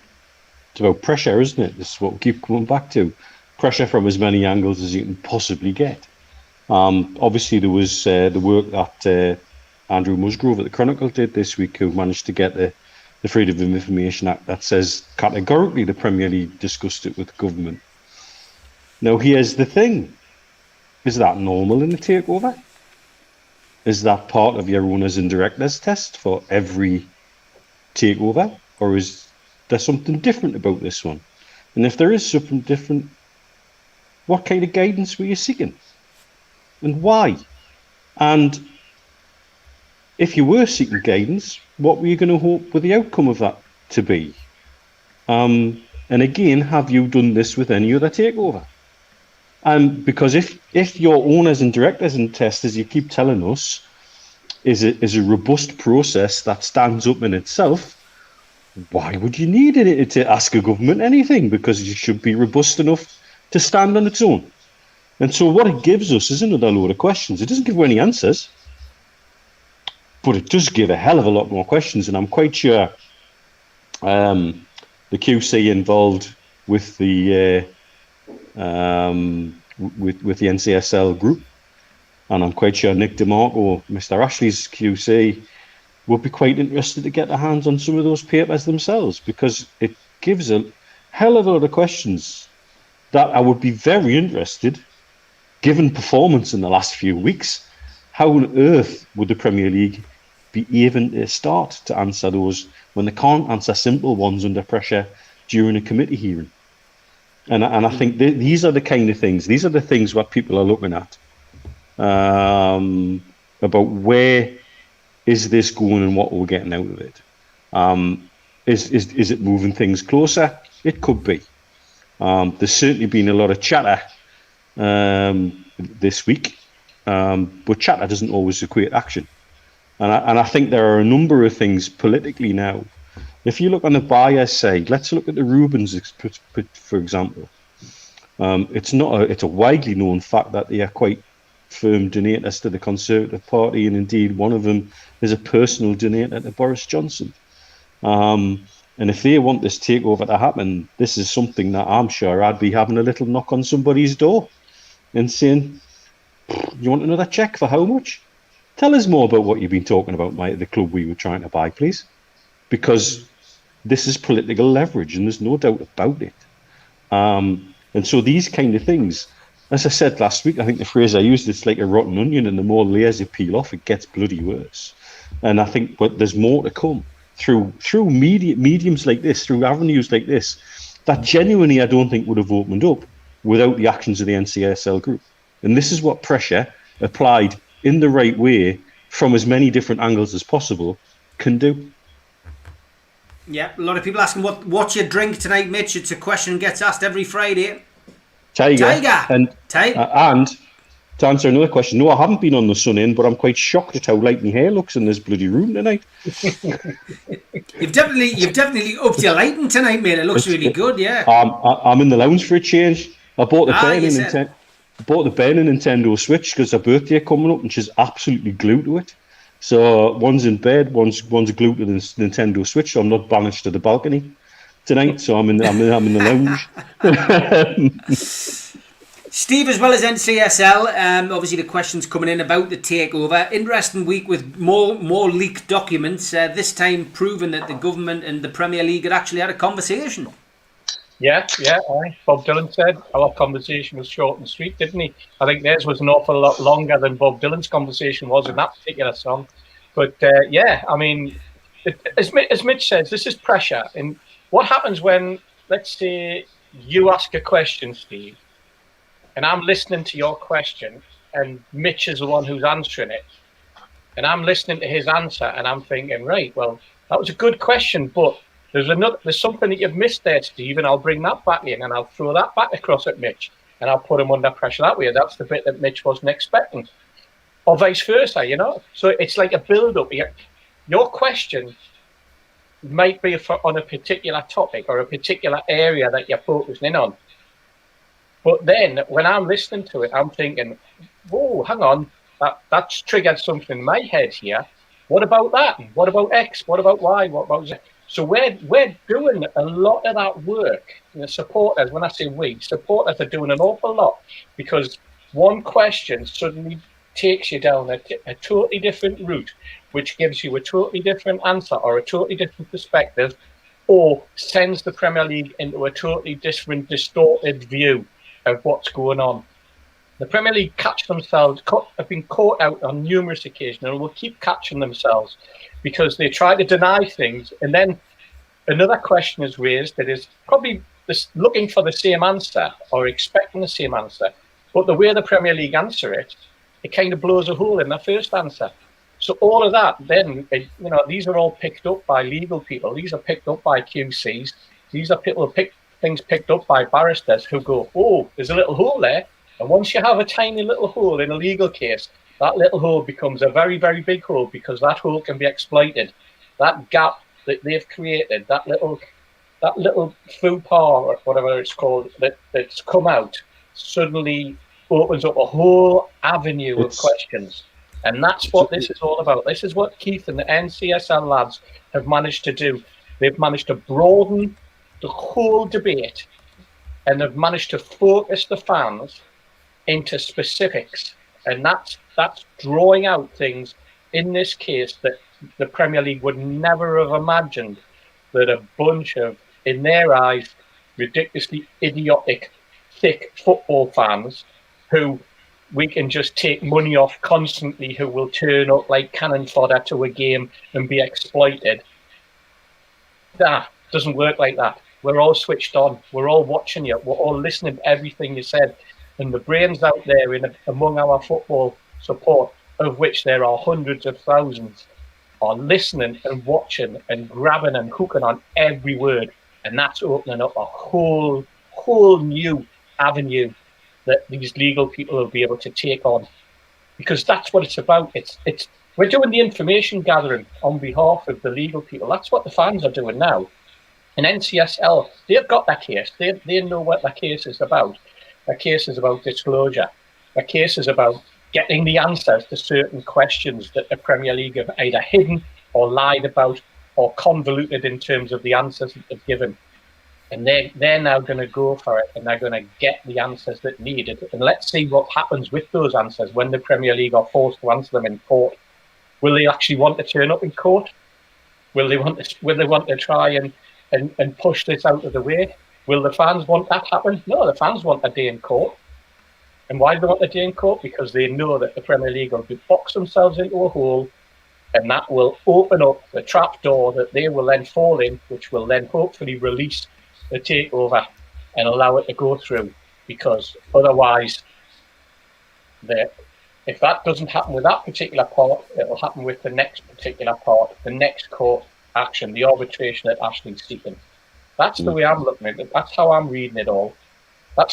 It's about pressure, isn't it? This is what we keep coming back to. Pressure from as many angles as you can possibly get. Obviously, there was the work that Andrew Musgrove at the Chronicle did this week, who managed to get the Freedom of Information Act that says categorically the Premier League discussed it with the government. Now, here's the thing. Is that normal in the takeover? Is that part of your owners and directors test for every takeover? Or is there's something different about this one? And if there is something different, what kind of guidance were you seeking? And why? And if you were seeking guidance, what were you going to hope with the outcome of that to be? And again, have you done this with any other takeover? Because if your owners and directors and testers, you keep telling us, is a robust process that stands up in itself, why would you need it to ask a government anything? Because it should be robust enough to stand on its own. And so what it gives us is another load of questions. It doesn't give any answers, but it does give a hell of a lot more questions. And I'm quite sure the QC involved with the with the NCSL group, and I'm quite sure Nick DeMarco, Mr. Ashley's QC, would be quite interested to get their hands on some of those papers themselves, because it gives a hell of a lot of questions that I would be very interested, given performance in the last few weeks, how on earth would the Premier League be even to start to answer those when they can't answer simple ones under pressure during a committee hearing? And I think these are the kind of things, these are the things what people are looking at, about where is this going and what we're getting out of it. Is it moving things closer? It could be. There's certainly been a lot of chatter this week, but chatter doesn't always equate action. And I think there are a number of things politically now. If you look on the buyer's side, let's look at the Rubens, for example. It's a widely known fact that they are quite firm donators to the Conservative Party, and indeed one of them is a personal donator to Boris Johnson. And if they want this takeover to happen, this is something that I'm sure I'd be having a little knock on somebody's door and saying, you want another cheque for how much? Tell us more about what you've been talking about, the club we were trying to buy, please. Because this is political leverage, and there's no doubt about it. And so these kind of things, as I said last week, I think the phrase I used, it's like a rotten onion, and the more layers you peel off, it gets bloody worse. And I think there's more to come through mediums like this, through avenues like this, that genuinely I don't think would have opened up without the actions of the NCSL group. And this is what pressure applied in the right way from as many different angles as possible can do.
Yeah, a lot of people asking what's your drink tonight, Mitch. It's a question that gets asked every Friday.
Tiger. And to answer another question, no, I haven't been on the Sun Inn, but I'm quite shocked at how light my hair looks in this bloody room tonight.
You've definitely upped your lighting tonight, mate. It looks really good, yeah.
I'm in the lounge for a change. I bought the Ben a Nintendo Switch because her birthday coming up, and she's absolutely glued to it. So one's in bed, one's glued to the Nintendo Switch. So I'm not banished to the balcony tonight. So I'm in the lounge.
Steve, as well as NCSL, obviously the questions coming in about the takeover. Interesting week with more leaked documents. This time proving that the government and the Premier League had actually had a conversation.
Yeah. Bob Dylan said our conversation was short and sweet, didn't he? I think theirs was an awful lot longer than Bob Dylan's conversation was in that particular song. But I mean, as Mitch says, this is pressure. And what happens when, let's say, you ask a question, Steve, and I'm listening to your question, and Mitch is the one who's answering it, and I'm listening to his answer, and I'm thinking, right, well, that was a good question, but there's something that you've missed there, Steve, and I'll bring that back in, and I'll throw that back across at Mitch, and I'll put him under pressure that way. That's the bit that Mitch wasn't expecting, or vice versa, you know. So it's like a build-up. Your question might be on a particular topic or a particular area that you're focusing in on. But then when I'm listening to it, I'm thinking, whoa, hang on, that's triggered something in my head here. What about that? What about X? What about Y? What about Z? So we're doing a lot of that work. You know, supporters, when I say we, supporters are doing an awful lot, because one question suddenly takes you down a totally different route, which gives you a totally different answer or a totally different perspective, or sends the Premier League into a totally different, distorted view of what's going on. The Premier League have been caught out on numerous occasions, and will keep catching themselves because they try to deny things, and then another question is raised that is probably looking for the same answer or expecting the same answer, but the way the Premier League answer it, it kind of blows a hole in the first answer. So all of that, then, these are all picked up by legal people. These are picked up by QCs. These are people who things picked up by barristers who go, oh, there's a little hole there. And once you have a tiny little hole in a legal case, that little hole becomes a very, very big hole because that hole can be exploited. That gap that they've created, that little faux pas or whatever it's called, that's come out, suddenly opens up a whole avenue of questions. And that's what this is all about. This is what Keith and the NCSL lads have managed to do. They've managed to broaden the whole debate, and they've managed to focus the fans into specifics. And that's drawing out things in this case that the Premier League would never have imagined that a bunch of, in their eyes, ridiculously idiotic, thick football fans who we can just take money off constantly, who will turn up like cannon fodder to a game and be exploited. That doesn't work like that. We're all switched on. We're all watching you. We're all listening to everything you said. And the brains out there among our football support, of which there are hundreds of thousands, are listening and watching and grabbing and hooking on every word. And that's opening up a whole new avenue that these legal people will be able to take on, because that's what it's about. We're doing the information gathering on behalf of the legal people. That's what the fans are doing now. And NCSL, they've got that case. They know what that case is about. That case is about disclosure. That case is about getting the answers to certain questions that the Premier League have either hidden or lied about or convoluted in terms of the answers that they've given. And they're now going to go for it, and they're going to get the answers that needed. And let's see what happens with those answers when the Premier League are forced to answer them in court. Will they actually want to turn up in court? Will they want to try and push this out of the way? Will the fans want that happen? No, the fans want a day in court. And why do they want a day in court? Because they know that the Premier League will box themselves into a hole, and that will open up the trap door that they will then fall in, which will then hopefully release the takeover and allow it to go through. Because otherwise, if that doesn't happen with that particular part, it will happen with the next particular part, the next court action, the arbitration that Ashley's seeking. That's the way I'm looking at it. That's how I'm reading it all.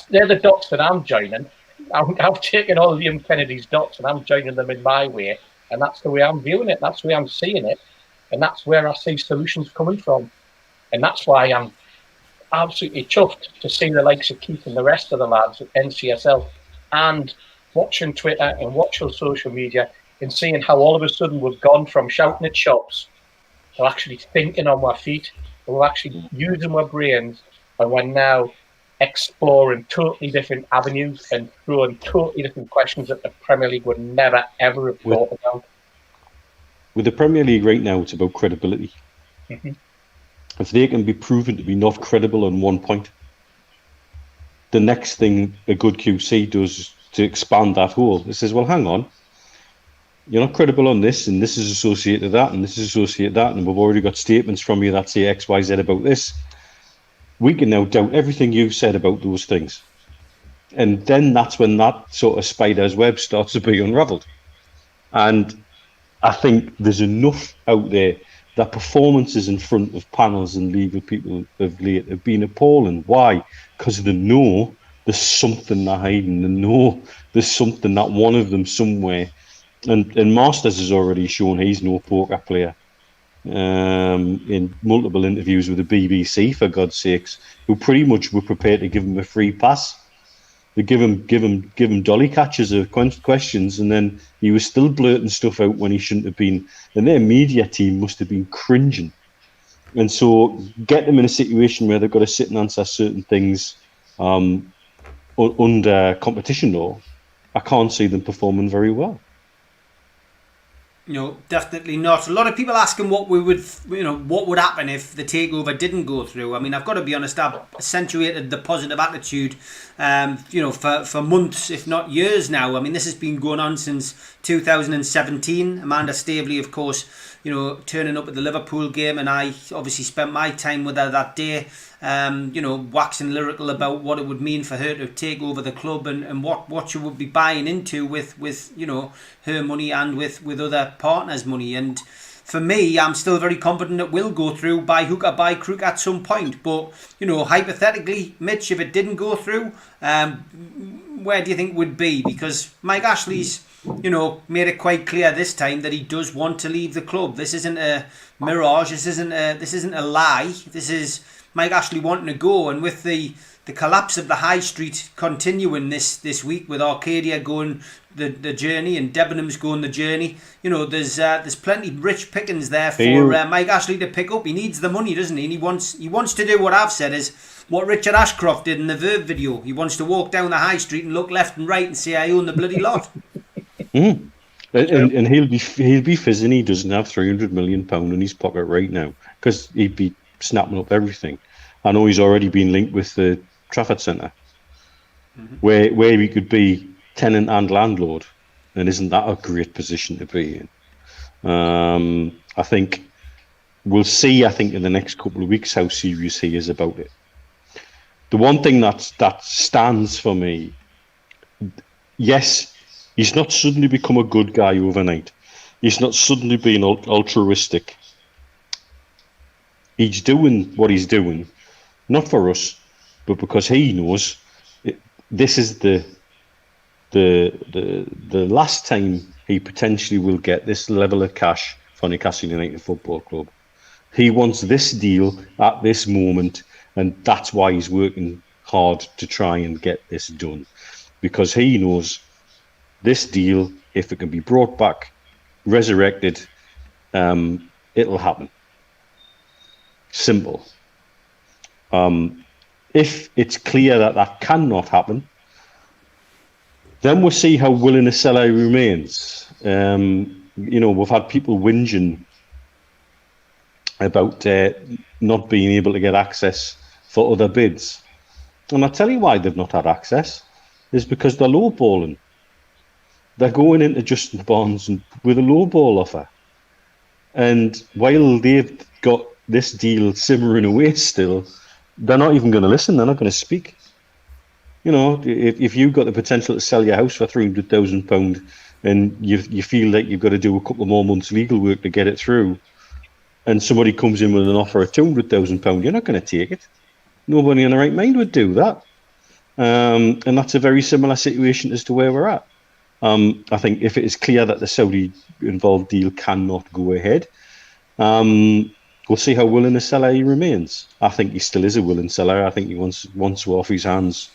They're the dots that I'm joining. I've taken all Liam Kennedy's dots and I'm joining them in my way. And that's the way I'm viewing it. That's the way I'm seeing it. And that's where I see solutions coming from. And that's why I'm absolutely chuffed to see the likes of Keith and the rest of the lads at NCSL and watching Twitter and watching social media and seeing how all of a sudden we've gone from shouting at shops to actually thinking on our feet, and we're actually using our brains, and we're now exploring totally different avenues and throwing totally different questions that the Premier League would never, ever have thought about.
With the Premier League right now, it's about credibility.
Mm-hmm.
If they can be proven to be not credible on one point, the next thing a good QC does is to expand that whole. It says, well, hang on, you're not credible on this, and this is associated to that, and this is associated to that, and we've already got statements from you that say X, Y, Z about this. We can now doubt everything you've said about those things. And then that's when that sort of spider's web starts to be unravelled. And I think there's enough out there that performances in front of panels and legal people of late have been appalling. Why? Because they know there's something they're hiding. They know there's something that one of them somewhere. And Masters has already shown he's no poker player. In multiple interviews with the BBC, for God's sakes, who pretty much were prepared to give him a free pass. They give him dolly catches of questions, and then he was still blurting stuff out when he shouldn't have been. And their media team must have been cringing. And so get them in a situation where they've got to sit and answer certain things under competition law. I can't see them performing very well.
No, definitely not. A lot of people asking what would happen if the takeover didn't go through. I mean, I've got to be honest, I've accentuated the positive attitude, for months, if not years now. I mean, this has been going on since 2017. Amanda Staveley, of course, turning up at the Liverpool game, and I obviously spent my time with her that day, waxing lyrical about what it would mean for her to take over the club and what she would be buying into with her money and with other partners' money. And for me, I'm still very confident it will go through by hook or by crook at some point. But, hypothetically, Mitch, if it didn't go through, where do you think it would be? Because Mike Ashley's, made it quite clear this time that he does want to leave the club. This isn't a mirage. This isn't a lie. This is Mike Ashley wanting to go. And with the collapse of the high street continuing this week, with Arcadia going the journey and Debenhams going the journey, there's plenty rich pickings there for Mike Ashley to pick up. He needs the money, doesn't he? And he wants to do what I've said is what Richard Ashcroft did in the Verve video. He wants to walk down the high street and look left and right and say, I own the bloody lot.
And he'll be fizzing. He doesn't have £300 million in his pocket right now, because he'd be snapping up everything. I know he's already been linked with the Trafford Centre, where he could be tenant and landlord, and isn't that a great position to be in? I think we'll see. I think in the next couple of weeks how serious he is about it. The one thing that stands for me, yes, he's not suddenly become a good guy overnight. He's not suddenly been altruistic. He's doing what he's doing, not for us, but because he knows this is the last time he potentially will get this level of cash for Newcastle United Football Club. He wants this deal at this moment, and that's why he's working hard to try and get this done, because he knows this deal, if it can be brought back, resurrected, it'll happen. Simple. If it's clear that cannot happen, then we'll see how willing a seller remains. We've had people whinging about not being able to get access for other bids. And I'll tell you why they've not had access, is because they're lowballing. They're going into Justin Barnes with a lowball offer. And while they've got this deal simmering away still, they're not even going to listen. They're not going to speak. If you've got the potential to sell your house for £300,000 and you feel like you've got to do a couple more months legal work to get it through, and somebody comes in with an offer of £200,000, you're not going to take it. Nobody in the right mind would do that. And that's a very similar situation as to where we're at. I think if it is clear that the Saudi-involved deal cannot go ahead, we'll see how willing a seller he remains. I think he still is a willing seller. I think he wants to off his hands.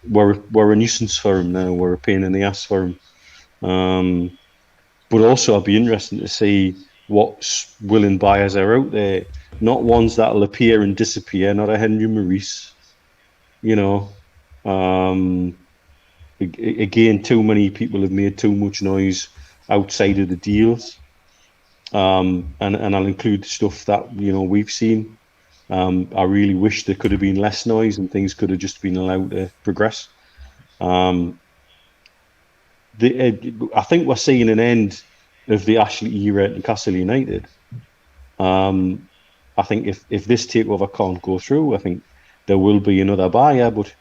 We're a nuisance for him now. We're a pain in the ass for him. But also, I'd be interested to see what willing buyers are out there. Not ones that'll appear and disappear. Not a Henry Maurice. Again, too many people have made too much noise outside of the deals. And I'll include stuff that we've seen. I really wish there could have been less noise and things could have just been allowed to progress. I think we're seeing an end of the Ashley era at Newcastle United. I think if this takeover can't go through, I think there will be another buyer. But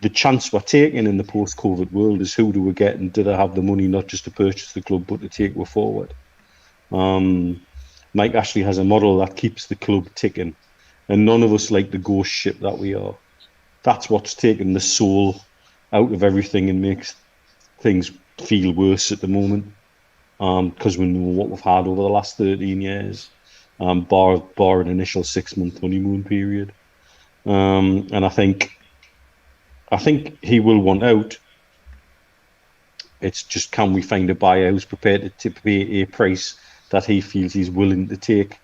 the chance we're taking in the post-COVID world is who do we get, and do they have the money not just to purchase the club but to take it forward? Mike Ashley has a model that keeps the club ticking, and none of us like the ghost ship that we are. That's what's taken the soul out of everything and makes things feel worse at the moment, because we know what we've had over the last 13 years, bar an initial 6-month honeymoon period. And I think he will want out. It's just, can we find a buyer who's prepared to pay a price that he feels he's willing to take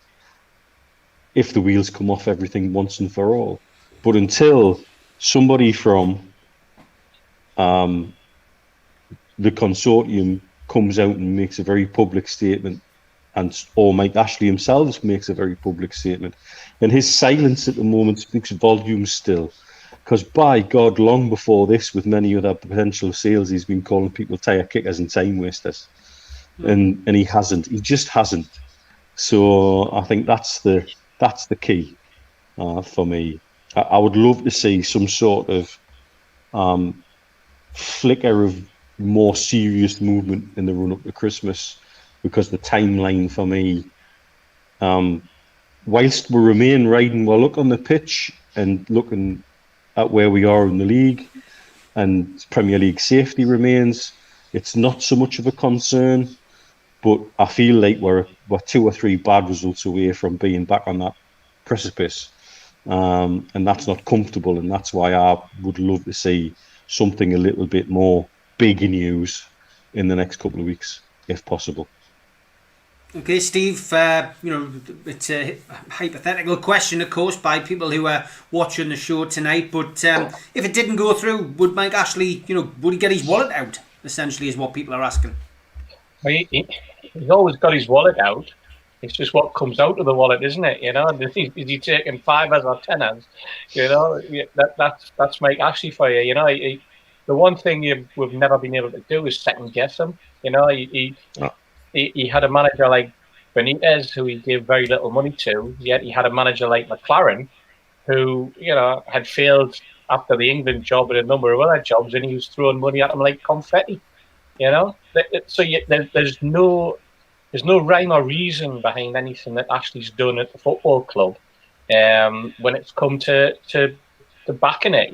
if the wheels come off everything once and for all. But until somebody from the consortium comes out and makes a very public statement, or Mike Ashley himself makes a very public statement, and his silence at the moment speaks volumes still. Because by God, long before this, with many other potential sales, he's been calling people tire kickers and time wasters. and he hasn't. He just hasn't. So I think that's the key for me. I would love to see some sort of flicker of more serious movement in the run up to Christmas, because the timeline for me, whilst we remain riding well look on the pitch and looking at where we are in the league and Premier League safety remains, it's not so much of a concern. But I feel like we're 2 or 3 bad results away from being back on that precipice. And that's not comfortable. And that's why I would love to see something a little bit more big news in the next couple of weeks, if possible.
Okay, Steve, it's a hypothetical question, of course, by people who are watching the show tonight. But if it didn't go through, would Mike Ashley, would he get his wallet out, essentially, is what people are asking.
He's always got his wallet out. It's just what comes out of the wallet, isn't it? Is he taking 5s or 10s? That's Mike Ashley for you. The one thing we've never been able to do is second guess him. He had a manager like Benitez, who he gave very little money to. Yet he had a manager like McLaren, who had failed after the England job and a number of other jobs, and he was throwing money at him like confetti. So there's no rhyme or reason behind anything that Ashley's done at the football club. When it's come to backing it,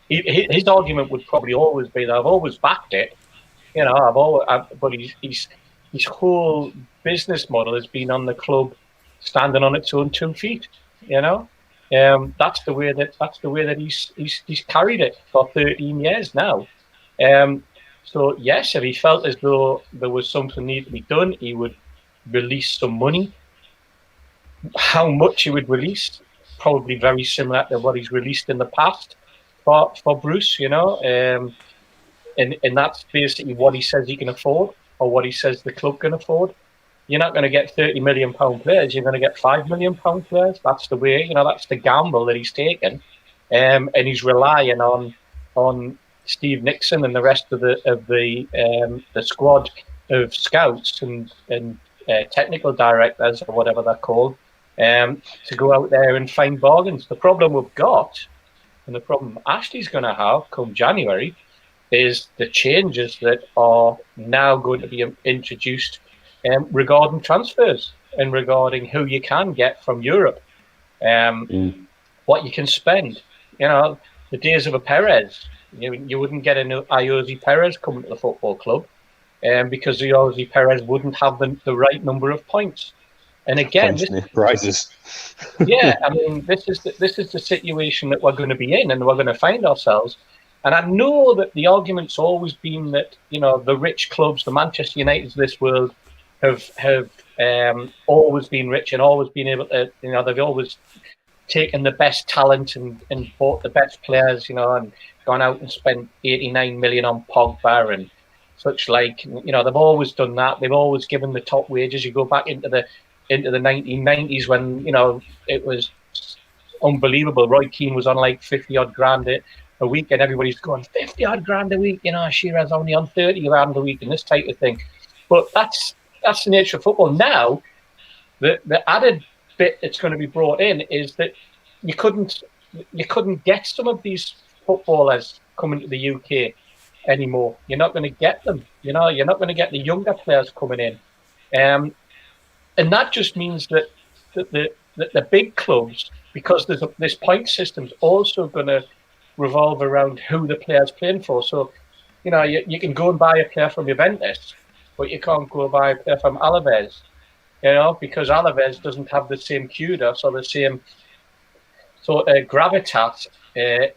his argument would probably always be that I've always backed it. But his whole business model has been on the club standing on its own 2 feet. That's the way that he's carried it for 13 years now. So yes, if he felt as though there was something needed to be done, he would release some money. How much he would release, probably very similar to what he's released in the past for Bruce, and that's basically what he says he can afford, or what he says the club can afford. You're not going to get £30 million players, you're going to get £5 million players. That's the way, that's the gamble that he's taken. And he's relying on Steve Nixon and the rest of the squad of scouts and technical directors, or whatever they're called, to go out there and find bargains. The problem we've got, and the problem Ashley's going to have come January, is the changes that are now going to be introduced regarding transfers and regarding who you can get from Europe, what you can spend. The days of a Perez. You wouldn't get an Iosi Perez coming to the football club, because the Iosi Perez wouldn't have the right number of points. And again,
prizes.
Yeah, I mean, this is the situation that we're going to be in, and we're going to find ourselves. And I know that the argument's always been that the rich clubs, the Manchester Uniteds of this world, have always been rich and always been able to. They've always taken the best talent and bought the best players, and gone out and spent 89 million on Pogba and such like. They've always done that. They've always given the top wages. You go back into the 1990s when it was unbelievable. Roy Keane was on like 50 odd grand a week, and everybody's going 50 odd grand a week. Shearer's only on 30 grand a week, and this type of thing. But that's the nature of football. Now, the added bit that's going to be brought in is that you couldn't get some of these footballers coming to the UK anymore. You're not going to get them. You're not going to get the younger players coming in, and that just means that the big clubs, because this point system's also going to revolve around who the player's playing for. So, you can go and buy a player from Juventus, but you can't go buy a player from Alaves, because Alaves doesn't have the same kudos or the same sort of gravitas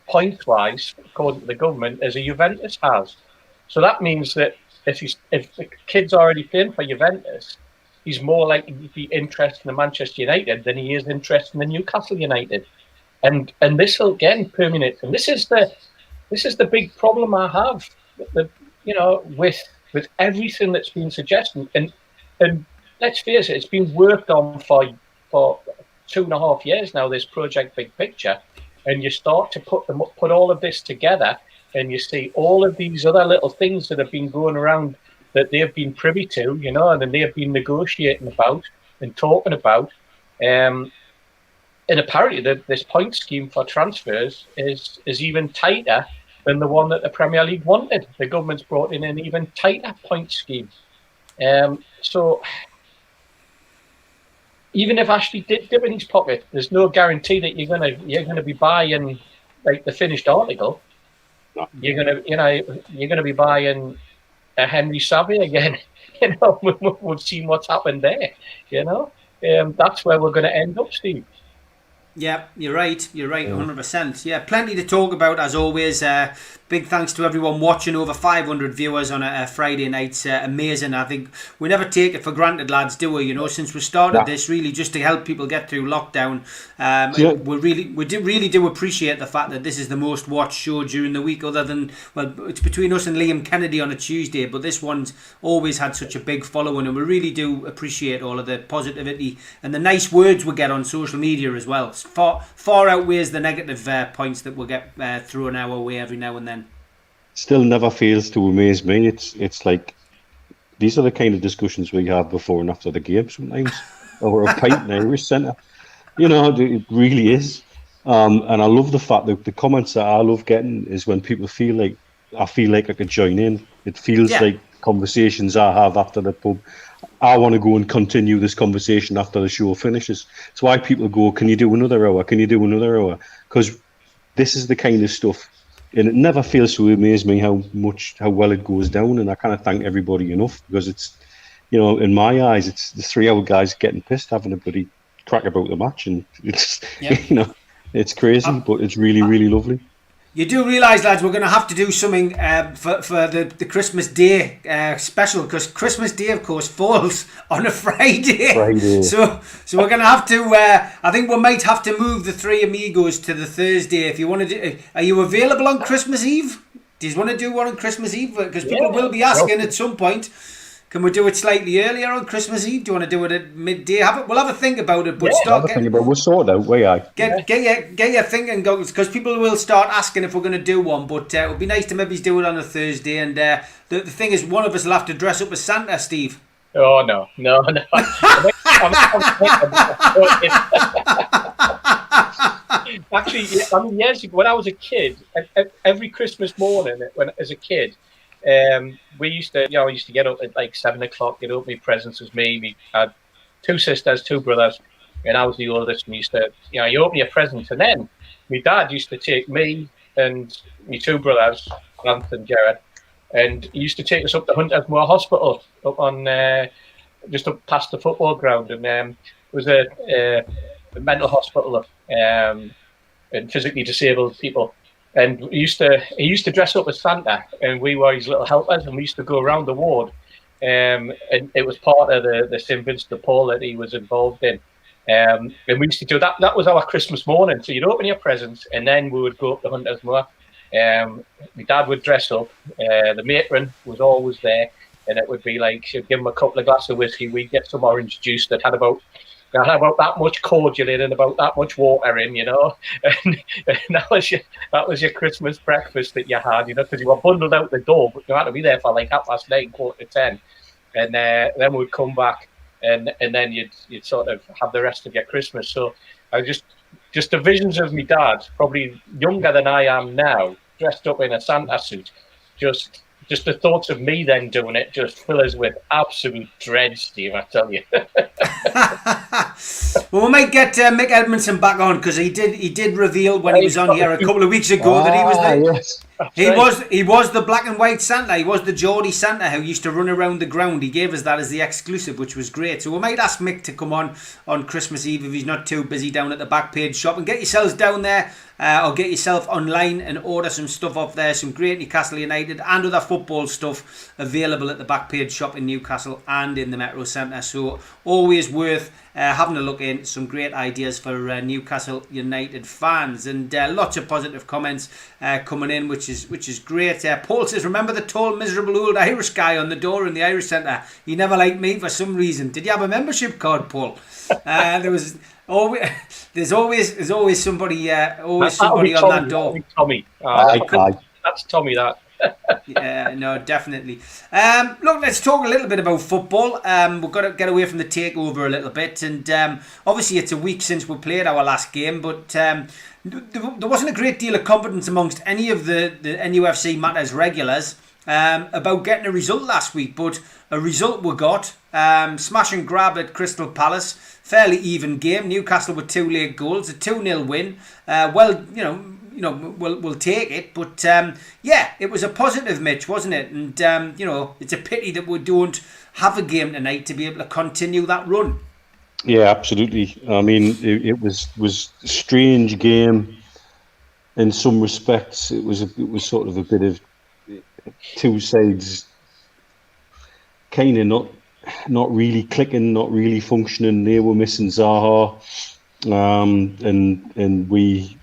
point-wise, according to the government, as a Juventus has. So that means that if the kid's already playing for Juventus, he's more likely to be interested in Manchester United than he is interested in Newcastle United. And this will again permeate. And this is the big problem I have, with everything that's been suggested. And let's face it, it's been worked on for 2.5 years now, this project Big Picture. And you start to put all of this together, and you see all of these other little things that have been going around that they've been privy to, you know, and then they've been negotiating about and talking about. And apparently this point scheme for transfers is even tighter than the one that the Premier League wanted. The government's brought in an even tighter point scheme. So even if Ashley did dip in his pocket, there's no guarantee that you're gonna be buying like the finished article.
No.
You're gonna be buying a Henry Savvy again. You know, we've seen what's happened there. You know, that's where we're going to end up, Steve.
Yeah, you're right. You're right, 100%. Yeah, plenty to talk about as always. Big thanks to everyone watching. Over 500 viewers on a Friday night. Amazing. I think we never take it for granted, lads, do we? You know, since we started this, really just to help people get through lockdown. We really do appreciate the fact that this is the most watched show during the week. Other than, well, it's between us and Liam Kennedy on a Tuesday, but this one's always had such a big following, and we really do appreciate all of the positivity and the nice words we get on social media as well. Far outweighs the negative points that we'll get thrown our way every now and then.
Still never fails to amaze me. It's like these are the kind of discussions we have before and after the game sometimes, over a pint in the Irish Centre. You know, it really is. And I love the fact that the comments that I love getting is when people feel like I could join in. It feels like conversations I have after the pub. I want to go and continue this conversation after the show finishes. It's why people go, can you do another hour? Can you do another hour? Because this is the kind of stuff, and it never fails to amaze me how well it goes down. And I kind of thank everybody enough, because it's, you know, in my eyes, it's the 3 hour guys getting pissed, having a bloody crack about the match. And it's, you know, it's crazy, but it's really, really lovely.
You do realise, lads, we're going to have to do something for the Christmas Day special, because Christmas Day, of course, falls on a Friday. So we're going to have to, I think we might have to move the 3 Amigos to the Thursday. If you want to do, are you available on Christmas Eve? Do you want to do one on Christmas Eve? Because people will be asking at some point. Can we do it slightly earlier on Christmas Eve? Do you want to do it at midday? We'll have a think about it, but
we'll sort it out.
Get your thinking going, because people will start asking if we're going to do one. But it would be nice to maybe do it on a Thursday. And the thing is, one of us will have to dress up as Santa, Steve.
Oh no! Actually, I mean, years ago, when I was a kid, every Christmas morning, as a kid, we used to get up at like 7 o'clock. Get open my presents. As me. We had 2 sisters, 2 brothers, and I was the oldest. And used to, you open your presents, and then my dad used to take me and my 2 brothers, Lance and Jared, and he used to take us up to Hunters Moor Hospital, up on just up past the football ground, and it was a mental hospital and physically disabled people. And he used to dress up as Santa, and we were his little helpers, and we used to go around the ward. And it was part of the St. Vincent de Paul that he was involved in. And we used to do that. That was our Christmas morning. So you'd open your presents, and then we would go up to Hunters Moor. My dad would dress up. The matron was always there, and it would be like, she'd give him a couple of glasses of whiskey. We'd get some orange juice that had about that much cordial in and about that much water in, and that was your Christmas breakfast that you had, because you were bundled out the door, but you had to be there for like 9:30, 9:45, and then we'd come back, and then you'd sort of have the rest of your Christmas. So I just the visions of my dad, probably younger than I am now, dressed up in a Santa suit, just the thoughts of me then doing it just fill us with absolute dread, Steve, I tell you.
Well, we might get Mick Edmondson back on, because he did reveal when he was on here a couple of weeks ago that he was the black and white Santa. He was the Geordie Santa who used to run around the ground. He gave us that as the exclusive, which was great. So we might ask Mick to come on Christmas Eve if he's not too busy down at the Backpage shop, and get yourselves down there. Or get yourself online and order some stuff off there. Some great Newcastle United and other football stuff available at the Backpage shop in Newcastle and in the Metro Centre. So always worth having a look in. Some great ideas for Newcastle United fans, and lots of positive comments coming in, which is great. Paul says, remember the tall, miserable old Irish guy on the door in the Irish Centre? He never liked me for some reason. Did you have a membership card, Paul? There's always somebody on that door.
Tommy. That's Tommy. That
Yeah, no, definitely. Look, let's talk a little bit about football. We've got to get away from the takeover a little bit, and obviously it's a week since we played our last game, but there wasn't a great deal of confidence amongst any of the NUFC Matters regulars about getting a result last week. But a result we got. Smash and grab at Crystal Palace. Fairly even game. Newcastle with 2 late goals. A 2-0 win. We'll take it, but yeah, it was a positive, Mitch, wasn't it? And it's a pity that we don't have a game tonight to be able to continue that run.
Yeah, absolutely. I mean, it was a strange game in some respects. It was sort of a bit of two sides, kind of not really clicking, not really functioning. They were missing Zaha, and we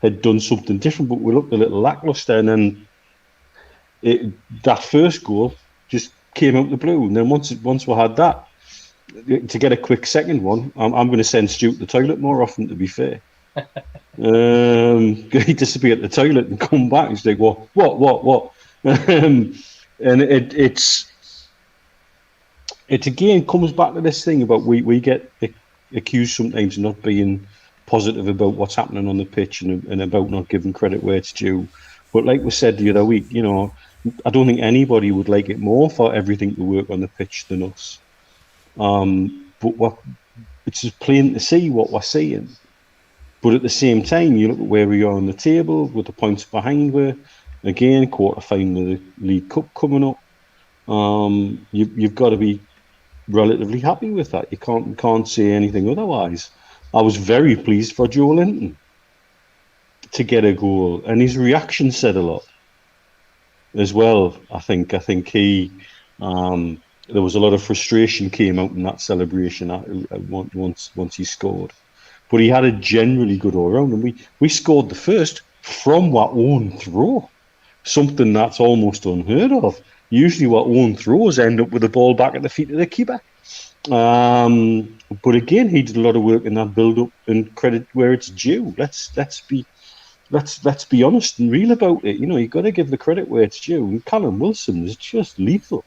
had done something different, but we looked a little lackluster. And then that first goal just came out the blue. And then once we had that, to get a quick second one, I'm going to send Stu to the toilet more often, to be fair. He disappeared at the toilet and come back. He's like, what? And it's again comes back to this thing about we get accused sometimes of not being positive about what's happening on the pitch and about not giving credit where it's due. But like we said the other week, I don't think anybody would like it more for everything to work on the pitch than us. But it's just plain to see what we're seeing. But at the same time, you look at where we are on the table with the points behind we're again quarter final of the League Cup coming up. You've got to be relatively happy with that. You can't say anything otherwise. I was very pleased for Joe Linton to get a goal, and his reaction said a lot as well. I think he there was a lot of frustration came out in that celebration once he scored, but he had a generally good all round, and we scored the first from our own throw, something that's almost unheard of. Usually, our own throws end up with the ball back at the feet of the keeper. But again, he did a lot of work in that build-up, and credit where it's due. Let's be honest and real about it. You've got to give the credit where it's due. And Callum Wilson is just lethal.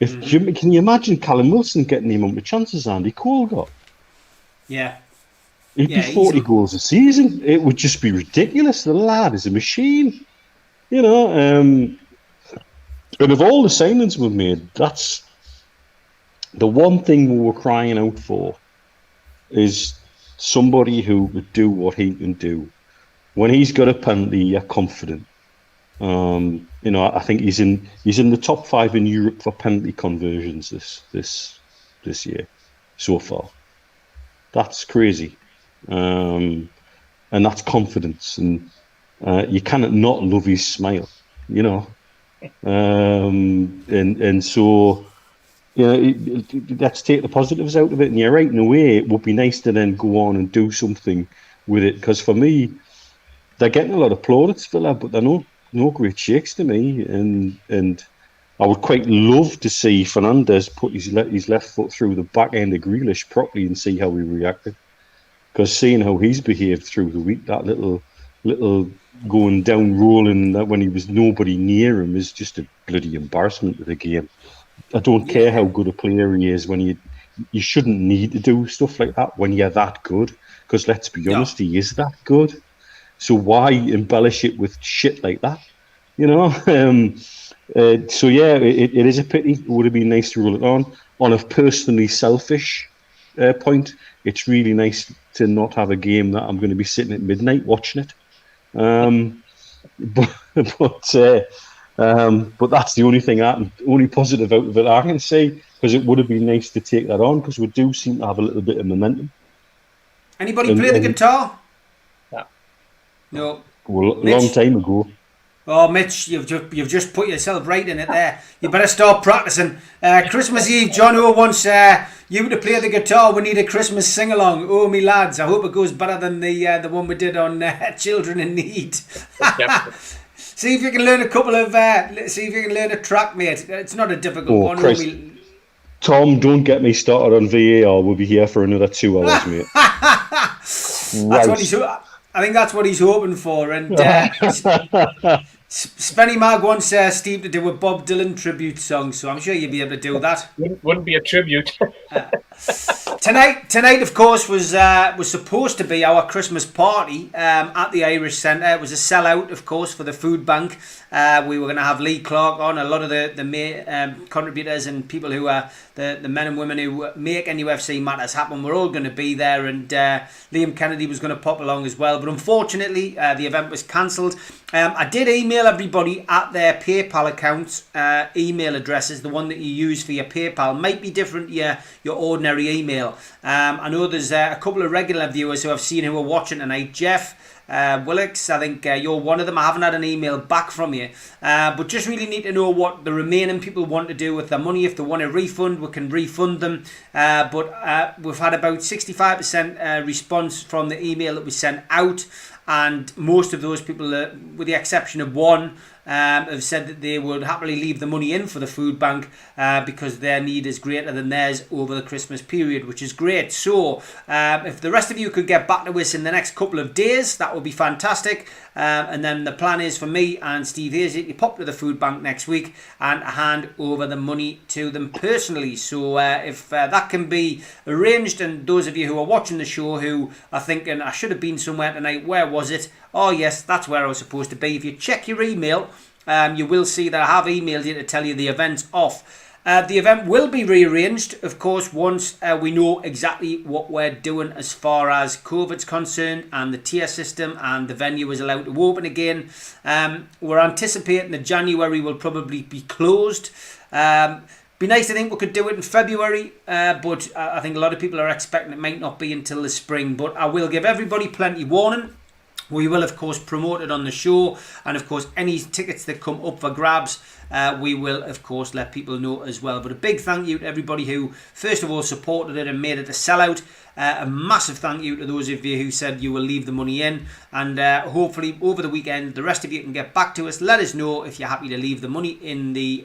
Can you imagine Callum Wilson getting the amount of chances Andy Cole got?
Yeah.
He'd be 40 goals a season. It would just be ridiculous. The lad is a machine. And of all the signings we've made, that's the one thing we were crying out for, is somebody who would do what he can do. When he's got a penalty, you're confident. I think he's in the top 5 in Europe for penalty conversions this year so far. That's crazy, and that's confidence. And you cannot not love his smile, and so. Let's take the positives out of it. And you're right, in a way, it would be nice to then go on and do something with it. Because for me, they're getting a lot of plaudits, Villa, but they're no great shakes to me. And I would quite love to see Fernandes put his left foot through the back end of Grealish properly and see how he reacted. Because seeing how he's behaved through the week, that little going down rolling that when he was nobody near him is just a bloody embarrassment of the game. I don't care how good a player he is. When you shouldn't need to do stuff like that when you're that good. Because let's be honest, he is that good. So why embellish it with shit like that? So yeah, it is a pity. It would have been nice to roll it on. On a personally selfish point, it's really nice to not have a game that I'm going to be sitting at midnight watching it. But that's the only positive out of it I can say, because it would have been nice to take that on, because we do seem to have a little bit of momentum.
Anybody play the guitar? No.
Well, a long time ago.
Oh, Mitch, you've just put yourself right in it there. You better start practicing. Christmas Eve, John O wants you to play the guitar. We need a Christmas sing-along. Oh, me lads, I hope it goes better than the one we did on Children in Need. See if you can learn a couple of. See if you can learn a track, mate. It's not a difficult one.
Christ. Tom, don't get me started on VAR. We'll be here for another 2 hours, mate.
That's what he's. I think that's what he's hoping for. And Spenny Mag wants Steve to do a Bob Dylan tribute song, so I'm sure you'll be able to do that.
Wouldn't be a tribute.
Tonight, of course, was supposed to be our Christmas party at the Irish Centre. It was a sellout, of course, for the food bank. We were going to have Lee Clark on, a lot of the contributors and people who are the men and women who make NUFC matters happen. We're all going to be there, and Liam Kennedy was going to pop along as well. But unfortunately, the event was cancelled. I did email everybody at their PayPal accounts, email addresses. The one that you use for your PayPal might be different to your ordinary email. I know there's a couple of regular viewers who I've seen who are watching tonight. Jeff Willix, I think you're one of them. I haven't had an email back from you, but just really need to know what the remaining people want to do with their money. If they want a refund, we can refund them, but we've had about 65% response from the email that we sent out, and most of those people, with the exception of one, have said that they would happily leave the money in for the food bank because their need is greater than theirs over the Christmas period, which is great. So if the rest of you could get back to us in the next couple of days, that would be fantastic. And then the plan is for me and Steve Hazy to pop to the food bank next week and hand over the money to them personally. So if that can be arranged, and those of you who are watching the show who are thinking, I should have been somewhere tonight, where was it? Oh yes, that's where I was supposed to be. If you check your email, you will see that I have emailed you to tell you the event's off. The event will be rearranged, of course, once we know exactly what we're doing as far as COVID's concerned and the tier system and the venue is allowed to open again. We're anticipating that January will probably be closed. Be nice to think we could do it in February, but I think a lot of people are expecting it might not be until the spring. But I will give everybody plenty warning. We will, of course, promote it on the show, and of course any tickets that come up for grabs, we will, of course, let people know as well. But a big thank you to everybody who, first of all, supported it and made it a sellout. A massive thank you to those of you who said you will leave the money in, and hopefully over the weekend the rest of you can get back to us. Let us know if you're happy to leave the money in the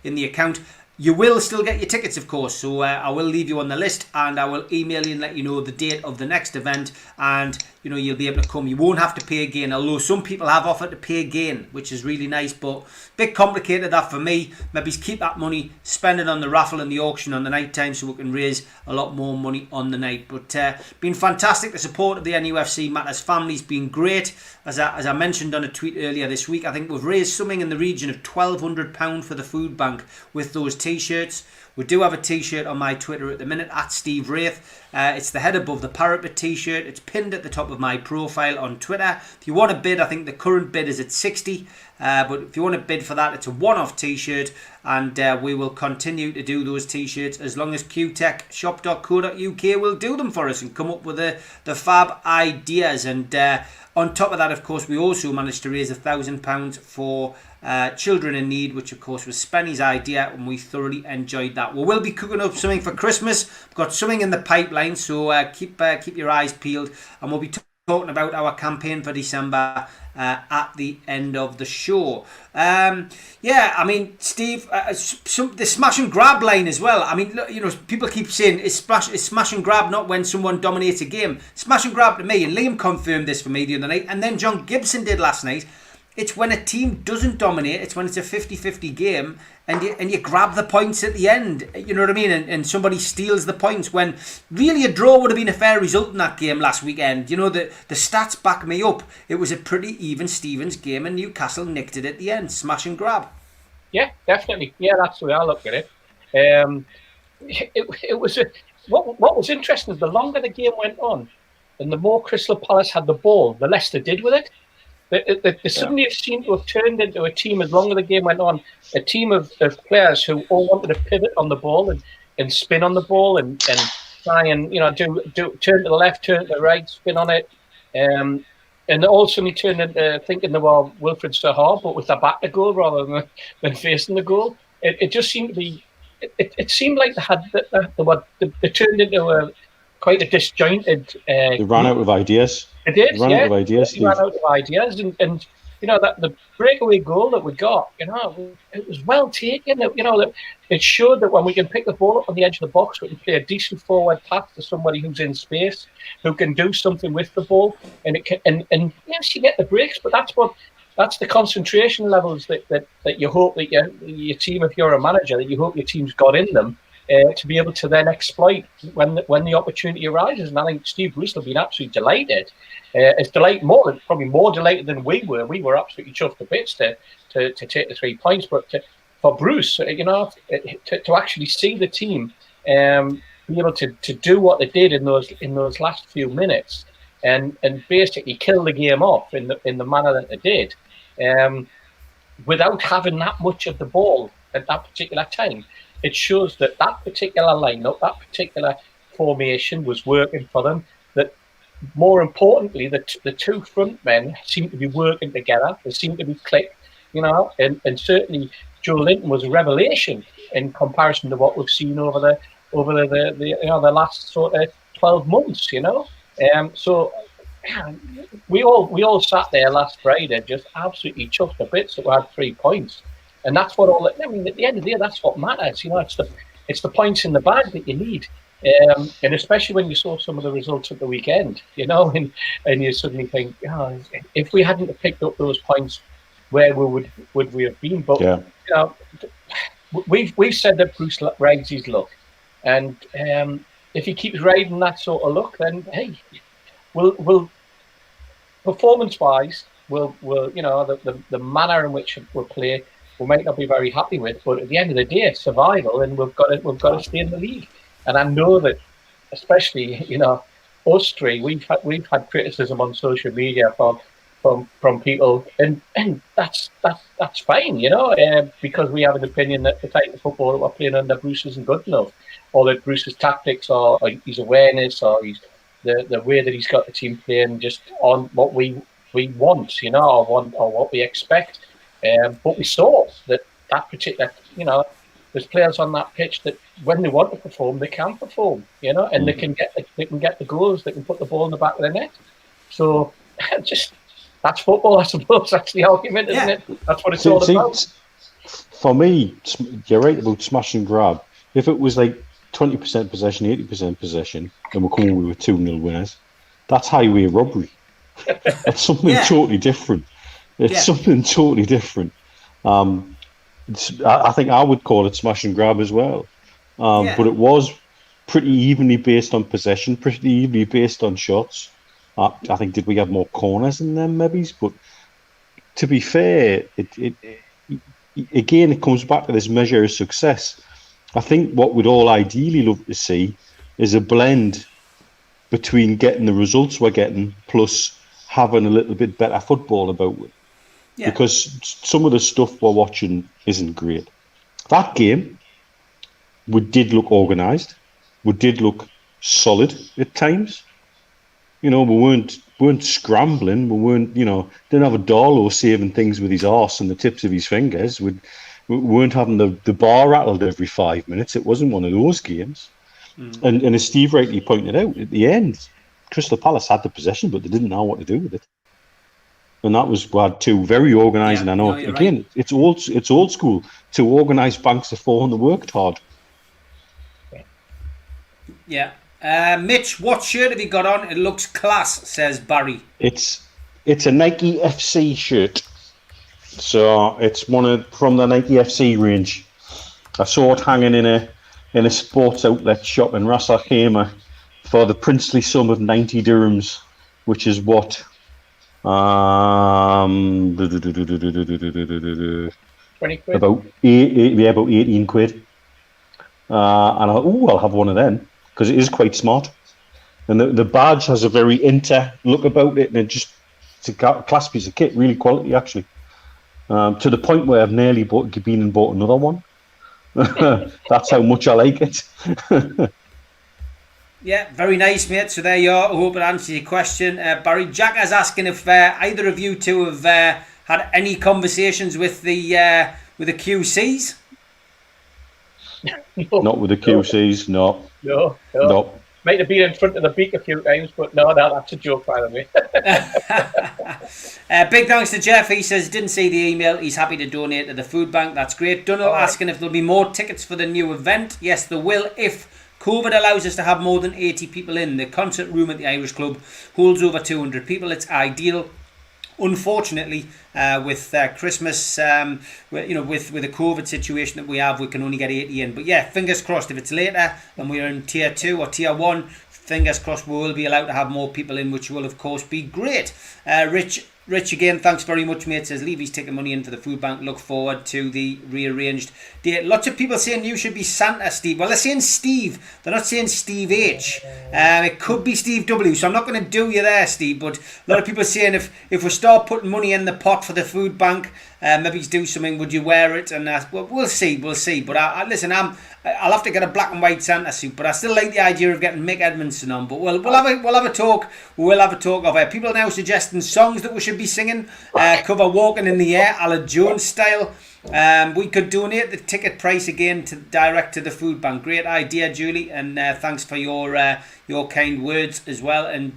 account. You will still get your tickets, of course, so I will leave you on the list, and I will email you and let you know the date of the next event, and you'll be able to come. You won't have to pay again, although some people have offered to pay again, which is really nice, but a bit complicated that for me. Maybe keep that money, spend it on the raffle and the auction on the night time so we can raise a lot more money on the night. But been fantastic. The support of the NUFC Matters family's been great. As I mentioned on a tweet earlier this week, I think we've raised something in the region of £1,200 for the food bank with those t-shirts. We do have a t-shirt on my Twitter at the minute, at Steve Wraith. It's the head above the parapet t-shirt. It's pinned at the top of my profile on Twitter. If you want to bid, I think the current bid is at 60. But if you want to bid for that, it's a one-off t-shirt. And we will continue to do those t-shirts as long as qtechshop.co.uk will do them for us and come up with the fab ideas. And on top of that, of course, we also managed to raise £1,000 for children in need, which of course was Spenny's idea, and we thoroughly enjoyed that. We will be cooking up something for Christmas. We've got something in the pipeline, so keep your eyes peeled, and we'll be talking about our campaign for December at the end of the show. Steve, the smash and grab line as well. I mean, look, people keep saying is smash and grab not when someone dominates a game. Smash and grab to me, and Liam confirmed this for me the other night, and then John Gibson did last night. It's when a team doesn't dominate. It's when it's a 50-50 game, and you grab the points at the end. You know what I mean? And somebody steals the points, when really a draw would have been a fair result in that game last weekend. The stats back me up. It was a pretty even Stevens game, and Newcastle nicked it at the end. Smash and grab. Yeah, definitely. Yeah, that's the way I look at it. It was what was interesting is the longer the game went on, and the more Crystal Palace had the ball, the less they did with it. They suddenly seemed to have turned into a team, as long as the game went on, a team of players who all wanted to pivot on the ball and spin on the ball and try and do turn to the left, turn to the right, spin on it, and they all suddenly turned into thinking they were Wilfred Zaha, but with their back to goal rather than facing the goal. It just seemed to be. It seemed like they turned into quite a disjointed.
They ran out of ideas.
It did,
Ran out of ideas,
and that the breakaway goal that we got, it was well taken. That it showed that when we can pick the ball up on the edge of the box, we can play a decent forward pass to somebody who's in space, who can do something with the ball, and it can, and yes, you get the breaks, but that's the concentration levels that you hope that your team, if you're a manager, that you hope your team's got in them. To be able to then exploit when the opportunity arises. And I think Steve Bruce will be absolutely delighted. It's probably more delighted than we were. We were absolutely chuffed to bits to take the 3 points. But for Bruce, to actually see the team be able to do what they did in those last few minutes and basically kill the game off in the manner that they did, without having that much of the ball at that particular time. It shows that particular lineup, that particular formation was working for them. That more importantly, the two front men seem to be working together. They seem to be clicked, and certainly Joe Linton was a revelation in comparison to what we've seen over the last sort of 12 months. So we all sat there last Friday just absolutely chuffed to bits that we had 3 points. And that's what at the end of the day, that's what matters. It's the points in the bag that you need. And especially when you saw some of the results at the weekend, and you suddenly think, if we hadn't picked up those points, where would we have been? But we've said that Bruce rides his luck. And if he keeps riding that sort of luck, then hey, we'll performance-wise, the manner in which we'll play, we might not be very happy with, but at the end of the day, survival, and we've got to stay in the league. And I know that, especially us three, we've had criticism on social media from people, and that's fine, because we have an opinion that the type of football that we're playing under Bruce isn't good enough, or that Bruce's tactics or his awareness or the way that he's got the team playing just on what we want, or what we expect. But we saw that particular, there's players on that pitch that when they want to perform, they can perform, and they can get the goals, they can put the ball in the back of the net. So that's football, I suppose. That's the argument, isn't it? That's what it's all about.
For me, you're right about smash and grab. If it was like 20% possession, 80% possession, and we're coming with 2-0 winners, that's highway robbery. That's something totally different. It's something totally different. I think I would call it smash and grab as well. But it was pretty evenly based on possession, pretty evenly based on shots. I think, did we have more corners in them, maybe? But to be fair, it comes back to this measure of success. I think what we'd all ideally love to see is a blend between getting the results we're getting plus having a little bit better football about it. Yeah. Because some of the stuff we're watching isn't great. That game, we did look organised. We did look solid at times. We weren't scrambling. We weren't, didn't have a Darlow saving things with his arse and the tips of his fingers. We weren't having the bar rattled every 5 minutes. It wasn't one of those games. And as Steve rightly pointed out, at the end, Crystal Palace had the possession, but they didn't know what to do with it. And that was, we had two very organised, and I know, again, right. It's old school. Two organised banks of four and they worked hard.
Yeah. Mitch, what shirt have you got on? It looks class, says Barry.
It's a Nike FC shirt. So it's from the Nike FC range. I saw it hanging in a sports outlet shop in Ras Al Khaimah for the princely sum of 90 dirhams, which is what?
20 quid?
About 18 quid. And I thought, I'll have one of them, because it is quite smart. And the badge has a very Inter look about it, and it's a class piece of kit, really quality actually. To the point where I've nearly been and bought another one. That's how much I like it.
Yeah, very nice, mate. So there you are. I hope it answers your question. Barry, Jack is asking if either of you two have had any conversations with the QCs.
Not with the QCs, no.
No. might have been in front of the beak a few times, but no, that's a joke, by the way.
Big thanks to Jeff. He says, didn't see the email. He's happy to donate to the food bank. That's great. Donald asking if there'll be more tickets for the new event. Yes, there will, if COVID allows us to have more than 80 people in. The concert room at the Irish Club holds over 200 people. It's ideal. Unfortunately, with Christmas, with the COVID situation that we have, we can only get 80 in. But yeah, fingers crossed. If it's later and we're in tier 2 or tier 1, fingers crossed we will be allowed to have more people in, which will of course be great. Rich again, thanks very much, mate. Says Levy's taking money in for the food bank. Look forward to the rearranged date. Lots of people saying you should be Santa, Steve. Well, they're saying Steve. They're not saying Steve H. It could be Steve W. So I'm not going to do you there, Steve. But a lot of people are saying if we start putting money in the pot for the food bank, maybe do something. Would you wear it? And well, we'll see. But listen, I'll have to get a black and white Santa suit. But I still like the idea of getting Mick Edmondson on. But we'll have a talk. We'll have a talk of it. People are now suggesting songs that we should be singing. Cover Walking in the Air, Alan Jones style. We could donate the ticket price again direct to the food bank. Great idea, Julie, and thanks for your kind words as well. And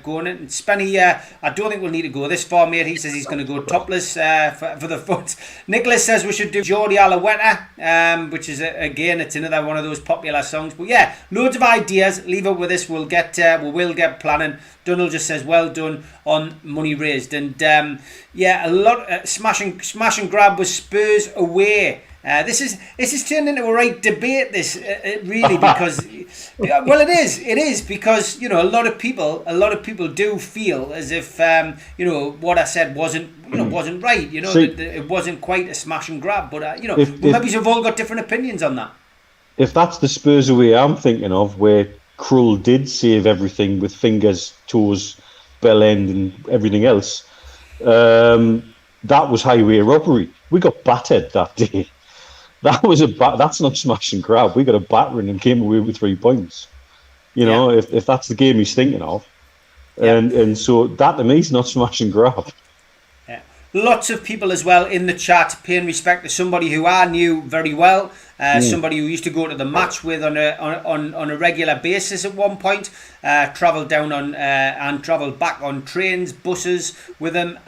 going in, Spenny, I don't think we'll need to go this far, mate. He says he's going to go topless for the foot. Nicholas says we should do Geordie Alouetta, which is again, it's another one of those popular songs. But yeah, loads of ideas. Leave it with us. We will get planning. Donald just says well done on money raised, and yeah, a lot smash and grab with Spurs away. This is turned into a right debate. This really, because well, it is because a lot of people do feel as if what I said wasn't right. It wasn't quite a smash and grab, but maybe you've all got different opinions on that. If
that's the Spurs away I'm thinking of, where Krull did save everything with fingers, toes, bell end, and everything else. That was highway robbery. We got battered that day. That's not smash and grab. We got a battering and came away with 3 points. If that's the game he's thinking of, and so that to me is not smash and grab.
Lots of people as well in the chat paying respect to somebody who I knew very well, somebody who used to go to the match with on a regular basis at one point, travelled down on and travelled back on trains, buses with him.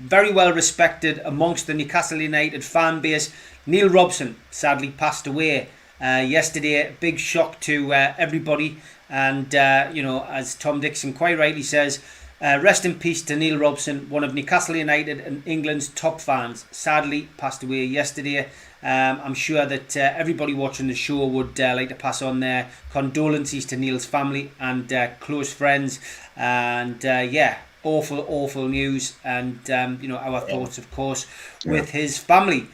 Very well respected amongst the Newcastle United fan base. Neil Robson sadly passed away yesterday. Big shock to everybody, and as Tom Dixon quite rightly says, rest in peace to Neil Robson, one of Newcastle United and England's top fans. Sadly passed away yesterday. I'm sure that everybody watching the show would like to pass on their condolences to Neil's family and close friends. And awful news. And our thoughts, of course, with his family.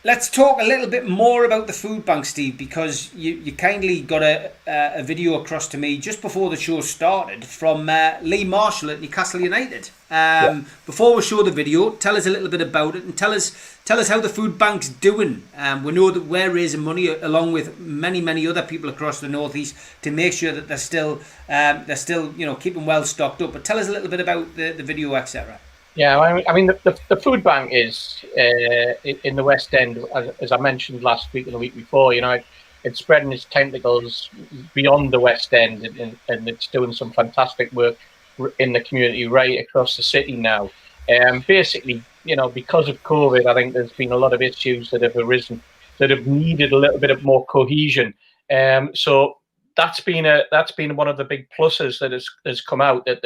Let's talk a little bit more about the food bank, Steve, because you kindly got a video across to me just before the show started from Lee Marshall at Newcastle United. Before we show the video, tell us a little bit about it and tell us how the food bank's doing. We know that we're raising money along with many other people across the northeast to make sure that they're still keeping well stocked up. But tell us a little bit about the video, etc.
Yeah, I mean the food bank is in the West End, as I mentioned last week and the week before. It's spreading its tentacles beyond the West End, and it's doing some fantastic work in the community right across the city now. Basically, because of COVID, I think there's been a lot of issues that have arisen that have needed a little bit of more cohesion. So that's been one of the big pluses that has come out, that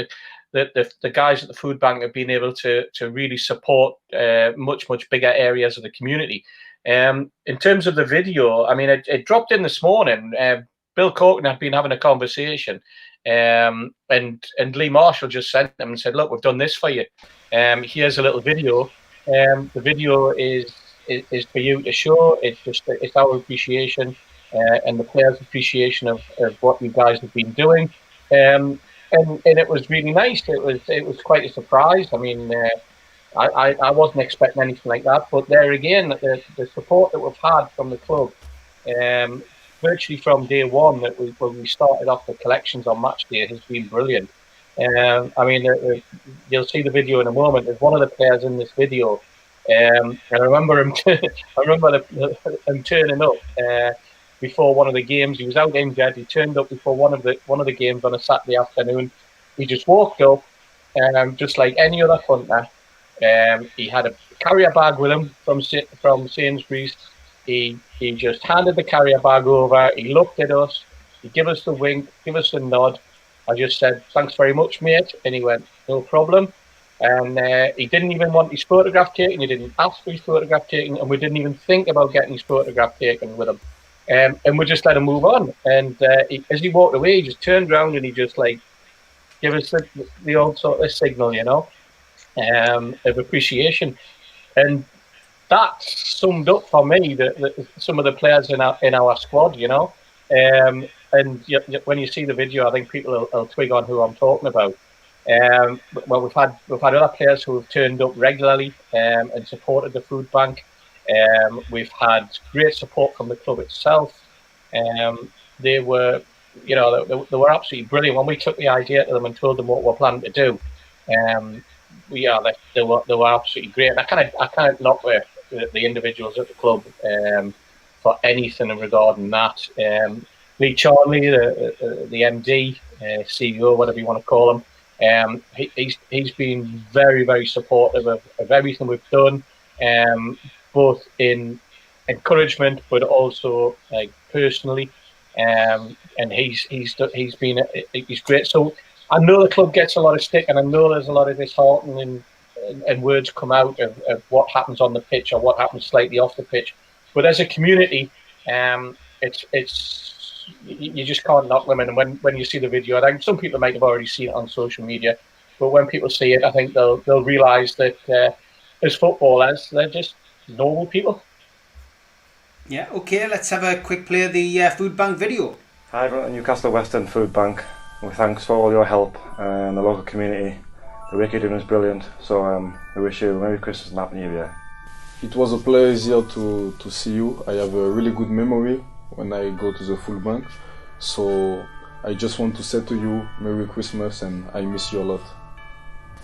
the guys at the food bank have been able to really support much bigger areas of the community. In terms of the video, I mean, it dropped in this morning. Bill Corkin had been having a conversation, and Lee Marshall just sent them and said, "Look, we've done this for you. Here's a little video. The video is for you to show. It's our appreciation and the players' appreciation of what you guys have been doing." And it was really nice. It was quite a surprise. I mean, I wasn't expecting anything like that. But there again, the support that we've had from the club, virtually from day one when we started off the collections on match day, has been brilliant. I mean, you'll see the video in a moment. There's one of the players in this video, and I remember him. I remember him turning up. before one of the games. He was out injured. He turned up before one of the games on a Saturday afternoon. He just walked up, just like any other punter. He had a carrier bag with him from Sainsbury's. He just handed the carrier bag over. He looked at us. He gave us the wink, give us the nod. I just said, "Thanks very much, mate." And he went, "No problem." And he didn't even want his photograph taken. He didn't ask for his photograph taken, and we didn't even think about getting his photograph taken with him. And we just let him move on. And as he walked away, he just turned around and he just like give us the old sort of signal, of appreciation. And that summed up for me some of the players in our squad, And when you see the video, I think people will twig on who I'm talking about. Well, we've had other players who have turned up regularly and supported the food bank. We've had great support from the club itself. They were, they were absolutely brilliant when we took the idea to them and told them what we're planning to do. They were absolutely great. And I can't knock the individuals at the club for anything regarding that. Lee Charnley, the MD, CEO, whatever you want to call him, he's been very, very supportive of everything we've done, both in encouragement, but also personally. And he's great. So I know the club gets a lot of stick, and I know there's a lot of disheartening and words come out of what happens on the pitch or what happens slightly off the pitch. But as a community, it's you just can't knock them. And when you see the video, I think some people might have already seen it on social media, but when people see it, I think they'll realise that as footballers, they're just normal people.
Yeah, okay, let's have a quick play of the food bank video.
Hi everyone at Newcastle West End Food Bank. Well, thanks for all your help and the local community. The work you're doing is brilliant, so we wish you a Merry Christmas and Happy New Year.
It was a pleasure to see you. I have a really good memory when I go to the food bank, so I just want to say to you Merry Christmas and I miss you a lot.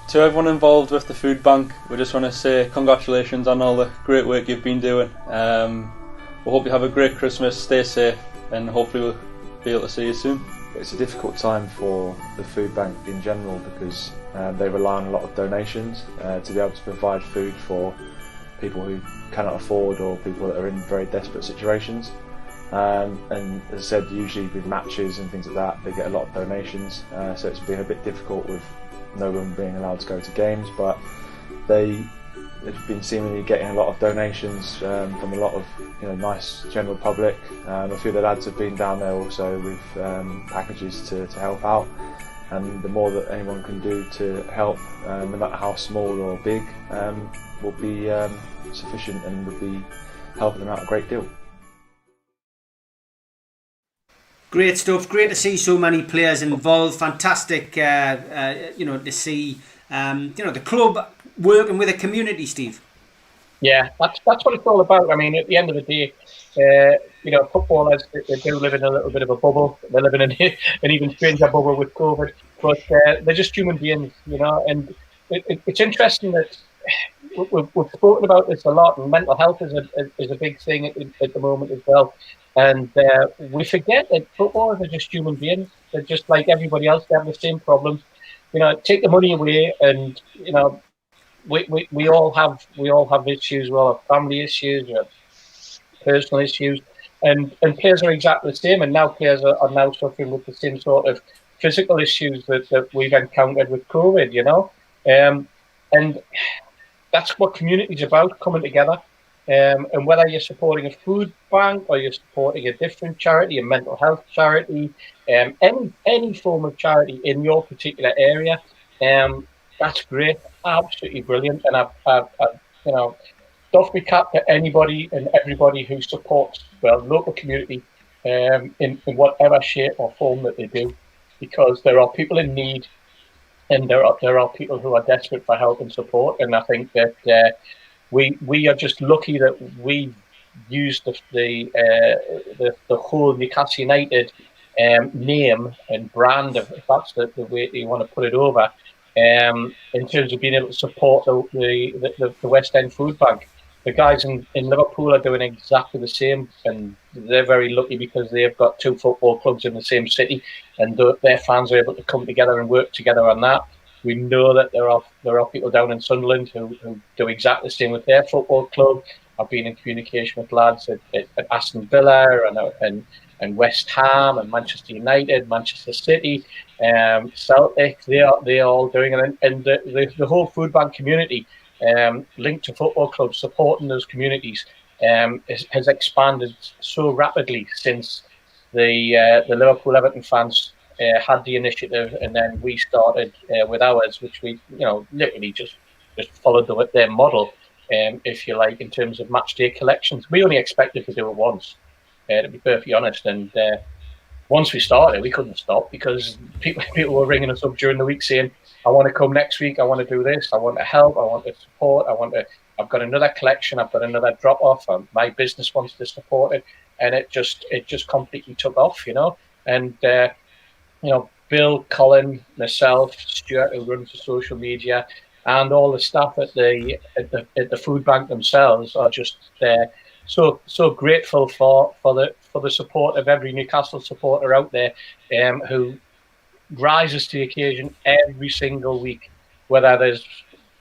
To everyone involved with the food bank, we just want to say congratulations on all the great work you've been doing. We hope you have a great Christmas, stay safe, and hopefully we'll be able to see you soon.
It's a difficult time for the food bank in general because they rely on a lot of donations to be able to provide food for people who cannot afford or people that are in very desperate situations. And as I said, usually with matches and things like that, they get a lot of donations, so it's been a bit difficult with no one being allowed to go to games, but they've been seemingly getting a lot of donations from a lot of nice general public. A few of the lads have been down there also with packages to help out, and the more that anyone can do to help, no matter how small or big, will be sufficient and will be helping them out a great deal.
Great stuff. Great to see so many players involved. Fantastic, to see the club working with a community, Steve.
Yeah, that's what it's all about. I mean, at the end of the day, footballers, they do live in a little bit of a bubble. They're living in an even stranger bubble with COVID, but they're just human beings, And it's interesting that we've spoken about this a lot, and mental health is a big thing at the moment as well. And we forget that footballers are just human beings. They're just like everybody else. They have the same problems. Take the money away, and we all have issues. We all have family issues, we have personal issues, and players are exactly the same. And now players are now suffering with the same sort of physical issues that we've encountered with COVID. And that's what community is about, coming together. And whether you're supporting a food bank or you're supporting a different charity, a mental health charity, any form of charity in your particular area, that's great, absolutely brilliant. And I've doff my cap to anybody and everybody who supports local community in whatever shape or form that they do, because there are people in need, and there are people who are desperate for help and support. And I think that we are just lucky that we've used the whole Newcastle United name and brand, if that's the way you want to put it over, in terms of being able to support the West End Food Bank. the guys in Liverpool are doing exactly the same, and they're very lucky because they've got 2 football clubs in the same city, and their fans are able to come together and work together on that. We know that there are people down in Sunderland who do exactly the same with their football club. I've been in communication with lads at Aston Villa and West Ham and Manchester United, Manchester City, Celtic. They are all doing it, and the whole food bank community linked to football clubs supporting those communities has expanded so rapidly since the Liverpool Everton fans had the initiative, and then we started with ours, which we literally just followed their model, if you like, in terms of match day collections. We only expected to do it once, to be perfectly honest, and once we started, we couldn't stop because people were ringing us up during the week saying, I want to come next week, I want to do this, I want to help, I want to support, I've got another collection, I've got another drop off, my business wants to support it, and it just completely took off, and Bill, Colin, myself, Stuart, who runs the social media, and all the staff at the food bank themselves are just so grateful for the support of every Newcastle supporter out there who rises to the occasion every single week, whether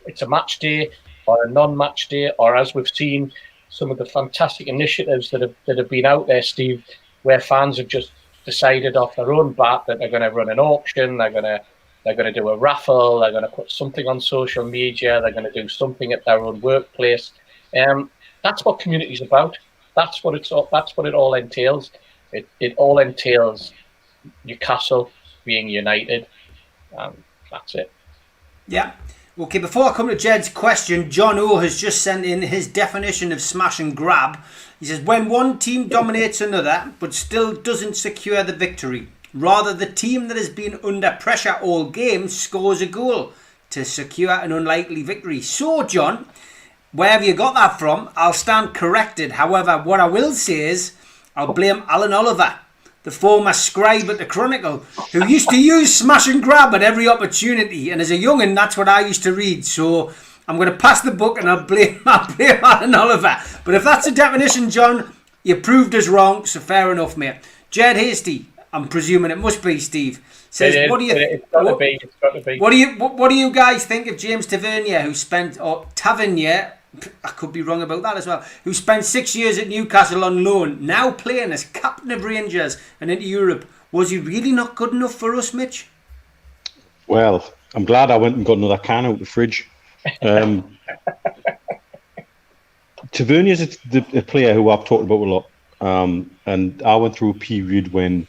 it's a match day or a non-match day, or as we've seen some of the fantastic initiatives that have been out there, Steve, where fans have just decided off their own bat that they're going to run an auction, they're going to do a raffle, they're going to put something on social media, they're going to do something at their own workplace. That's what community's about. That's what it all entails. It all entails Newcastle being united. That's it.
Yeah. Okay, before I come to Jed's question, John O has just sent in his definition of smash and grab. He says, when one team dominates another but still doesn't secure the victory, rather the team that has been under pressure all game scores a goal to secure an unlikely victory. So, John, wherever you got that from, I'll stand corrected. However, what I will say is I'll blame Alan Oliver, the former scribe at the Chronicle, who used to use smash and grab at every opportunity. And as a young'un, that's what I used to read. So I'm going to pass the book and I'll blame Alan Oliver. But if that's the definition, John, you proved us wrong. So fair enough, mate. Jed Hasty, I'm presuming it must be, Steve, says,
It's got to be.
What do you guys think of James Tavernier, Tavernier, I could be wrong about that as well, who spent 6 years at Newcastle on loan, now playing as captain of Rangers and into Europe? Was he really not good enough for us, Mitch?
Well, I'm glad I went and got another can out of the fridge. Tavernier's a player who I've talked about a lot, and I went through a period when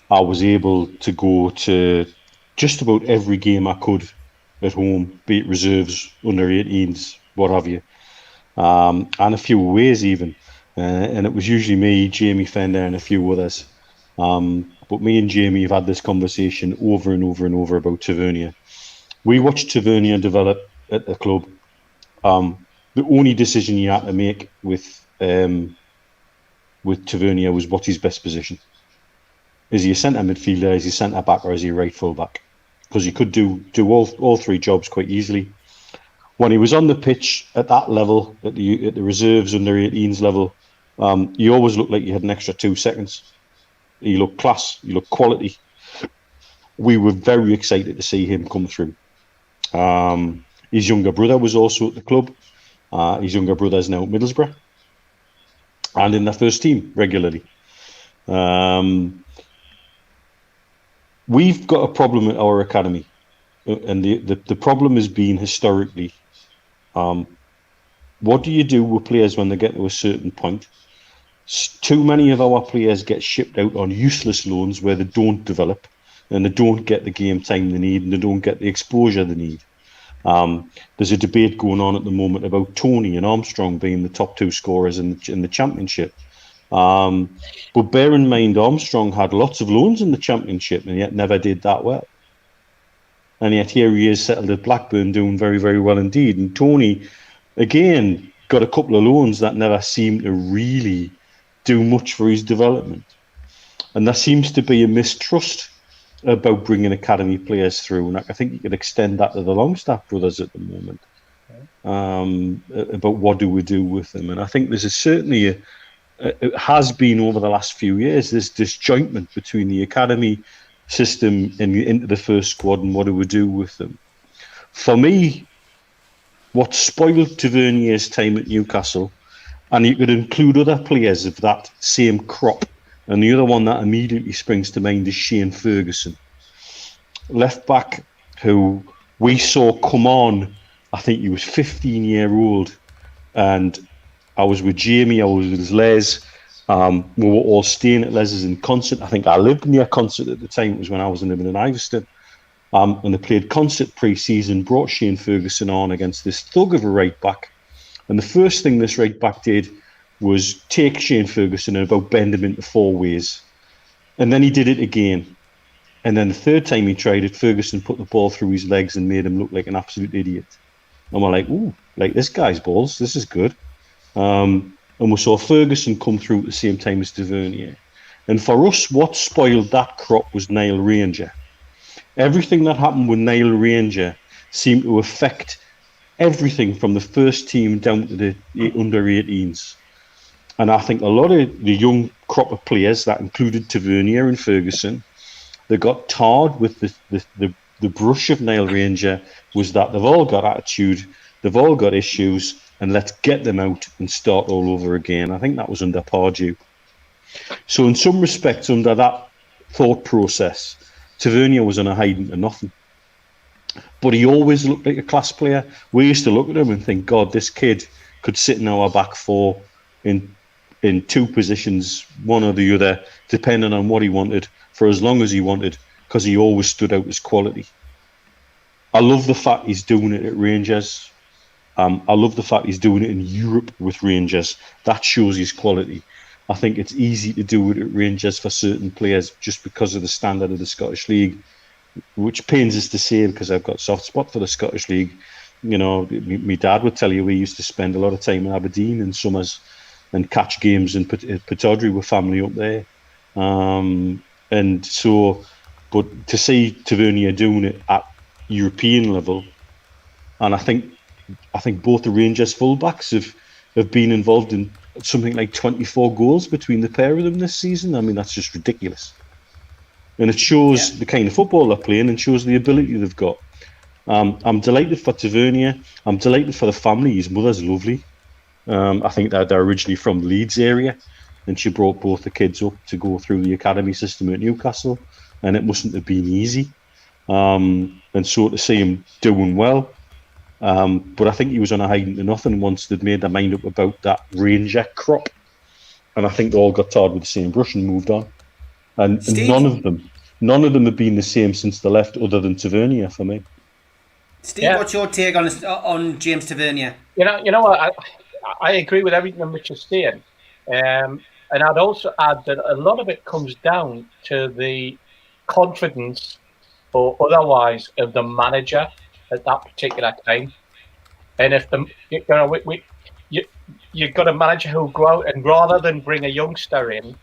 I was able to go to just about every game I could at home, be it reserves, under 18s, what have you. And a few aways even, and it was usually me, Jamie Fender, and a few others. But me and Jamie have had this conversation over and over and over about Tavernier. We watched Tavernier develop at the club. The only decision you had to make with Tavernier was what's his best position. Is he a centre midfielder? Is he centre back, or is he a right full back? Because he could do all three jobs quite easily. When he was on the pitch at that level, at the reserves under 18s level, he always looked like he had an extra 2 seconds. He looked class. He looked quality. We were very excited to see him come through. His younger brother was also at the club. His younger brother is now at Middlesbrough and in the first team regularly. We've got a problem at our academy, and the problem has been historically, what do you do with players when they get to a certain point? Too many of our players get shipped out on useless loans where they don't develop and they don't get the game time they need and they don't get the exposure they need. There's a debate going on at the moment about Tony and Armstrong being the top 2 scorers in the championship. But bear in mind, Armstrong had lots of loans in the championship and yet never did that well. And yet here he is settled at Blackburn doing very, very well indeed. And Tony, again, got a couple of loans that never seemed to really do much for his development. And there seems to be a mistrust about bringing academy players through. And I think you could extend that to the Longstaff brothers at the moment. about what do we do with them. And I think there's certainly it has been over the last few years, this disjointment between the academy system and into the first squad and what do we do with them. For me, what spoiled Tavernier's time at Newcastle, and you could include other players of that same crop, and the other one that immediately springs to mind is Shane Ferguson, left back, who we saw come on. I think he was 15-year-old, and I was with Jamie, I was with Les. We were all staying at Les's in concert. I think I lived near concert at the time. It was when I was living in Iverston. And they played concert pre-season, brought Shane Ferguson on against this thug of a right back. And the first thing this right back did was take Shane Ferguson and about bend him into four ways. And then he did it again. And then the third time he tried it, Ferguson put the ball through his legs and made him look like an absolute idiot. And we're like, ooh, like this guy's balls, this is good. And we saw Ferguson come through at the same time as Tavernier. And for us, what spoiled that crop was Niall Ranger. Everything that happened with Niall Ranger seemed to affect everything from the first team down to the under-18s. And I think a lot of the young crop of players, that included Tavernier and Ferguson, they got tarred with the brush of Niall Ranger, was that they've all got attitude, they've all got issues, and let's get them out and start all over again. I think that was under Pardew. So in some respects, under that thought process, Tavernier was on a hiding to nothing. But he always looked like a class player. We used to look at him and think, God, this kid could sit in our back four in two positions, one or the other, depending on what he wanted, for as long as he wanted, because he always stood out as quality. I love the fact he's doing it at Rangers. I love the fact he's doing it in Europe with Rangers. That shows his quality. I think it's easy to do it at Rangers for certain players just because of the standard of the Scottish League, which pains us to say because I've got a soft spot for the Scottish League. You know, my dad would tell you we used to spend a lot of time in Aberdeen in summers and catch games in Pittodrie with family up there. And so, but to see Tavernier doing it at European level, and I think both the Rangers fullbacks have been involved in something like 24 goals between the pair of them this season. I mean, that's just ridiculous. And it shows the kind of football they're playing and shows the ability they've got. I'm delighted for Tavernier. I'm delighted for the family. His mother's lovely. I think that they're originally from the Leeds area, and she brought both the kids up to go through the academy system at Newcastle, and it mustn't have been easy. And so to see him doing well, but I think he was on a hiding to nothing once they'd made their mind up about that Ranger crop, and I think they all got tarred with the same brush and moved on. And none of them have been the same since they left, other than Tavernier for me.
Steve, what's your take on James Tavernier?
You know what? I agree with everything Mitch is saying, and I'd also add that a lot of it comes down to the confidence or otherwise of the manager at that particular time. And if you've got a manager who'll go out and rather than bring a youngster in,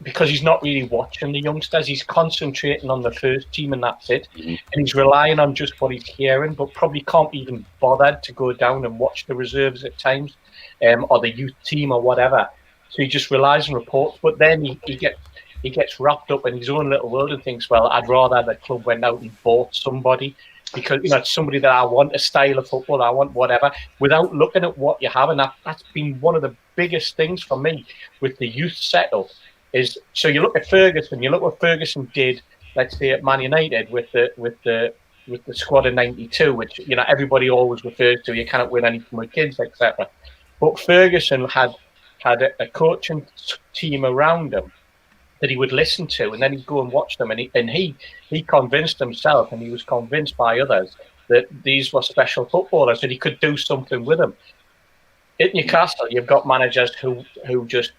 because he's not really watching the youngsters, he's concentrating on the first team and that's it. Mm-hmm. And he's relying on just what he's hearing, but probably can't even bother to go down and watch the reserves at times, or the youth team or whatever. So he just relies on reports, but then he gets wrapped up in his own little world and thinks, well, I'd rather the club went out and bought somebody because it's somebody that I want, a style of football, I want whatever, without looking at what you have. And that's been one of the biggest things for me with the youth setup. Is so you look at Ferguson. You look what Ferguson did, let's say at Man United with the squad in '92, which everybody always refers to. You cannot win anything with kids, etc. But Ferguson had a coaching team around him that he would listen to, and then he'd go and watch them, and he convinced himself, and he was convinced by others that these were special footballers, that he could do something with them. At Newcastle, you've got managers who just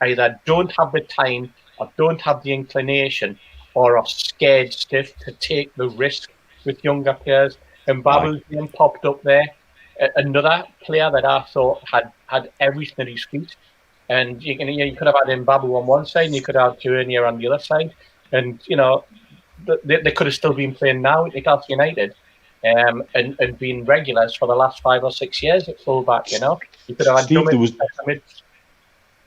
either don't have the time or don't have the inclination or are scared stiff to take the risk with younger players. And Babu's name popped up there. Another player that I thought had everything at his feet. And you could have had Mbabu on one side and you could have Tavernier on the other side. And, they could have still been playing now at Newcastle United. and been regulars for the last 5 or 6 years at fullback. You know, you could have had
Steve,
Dummett,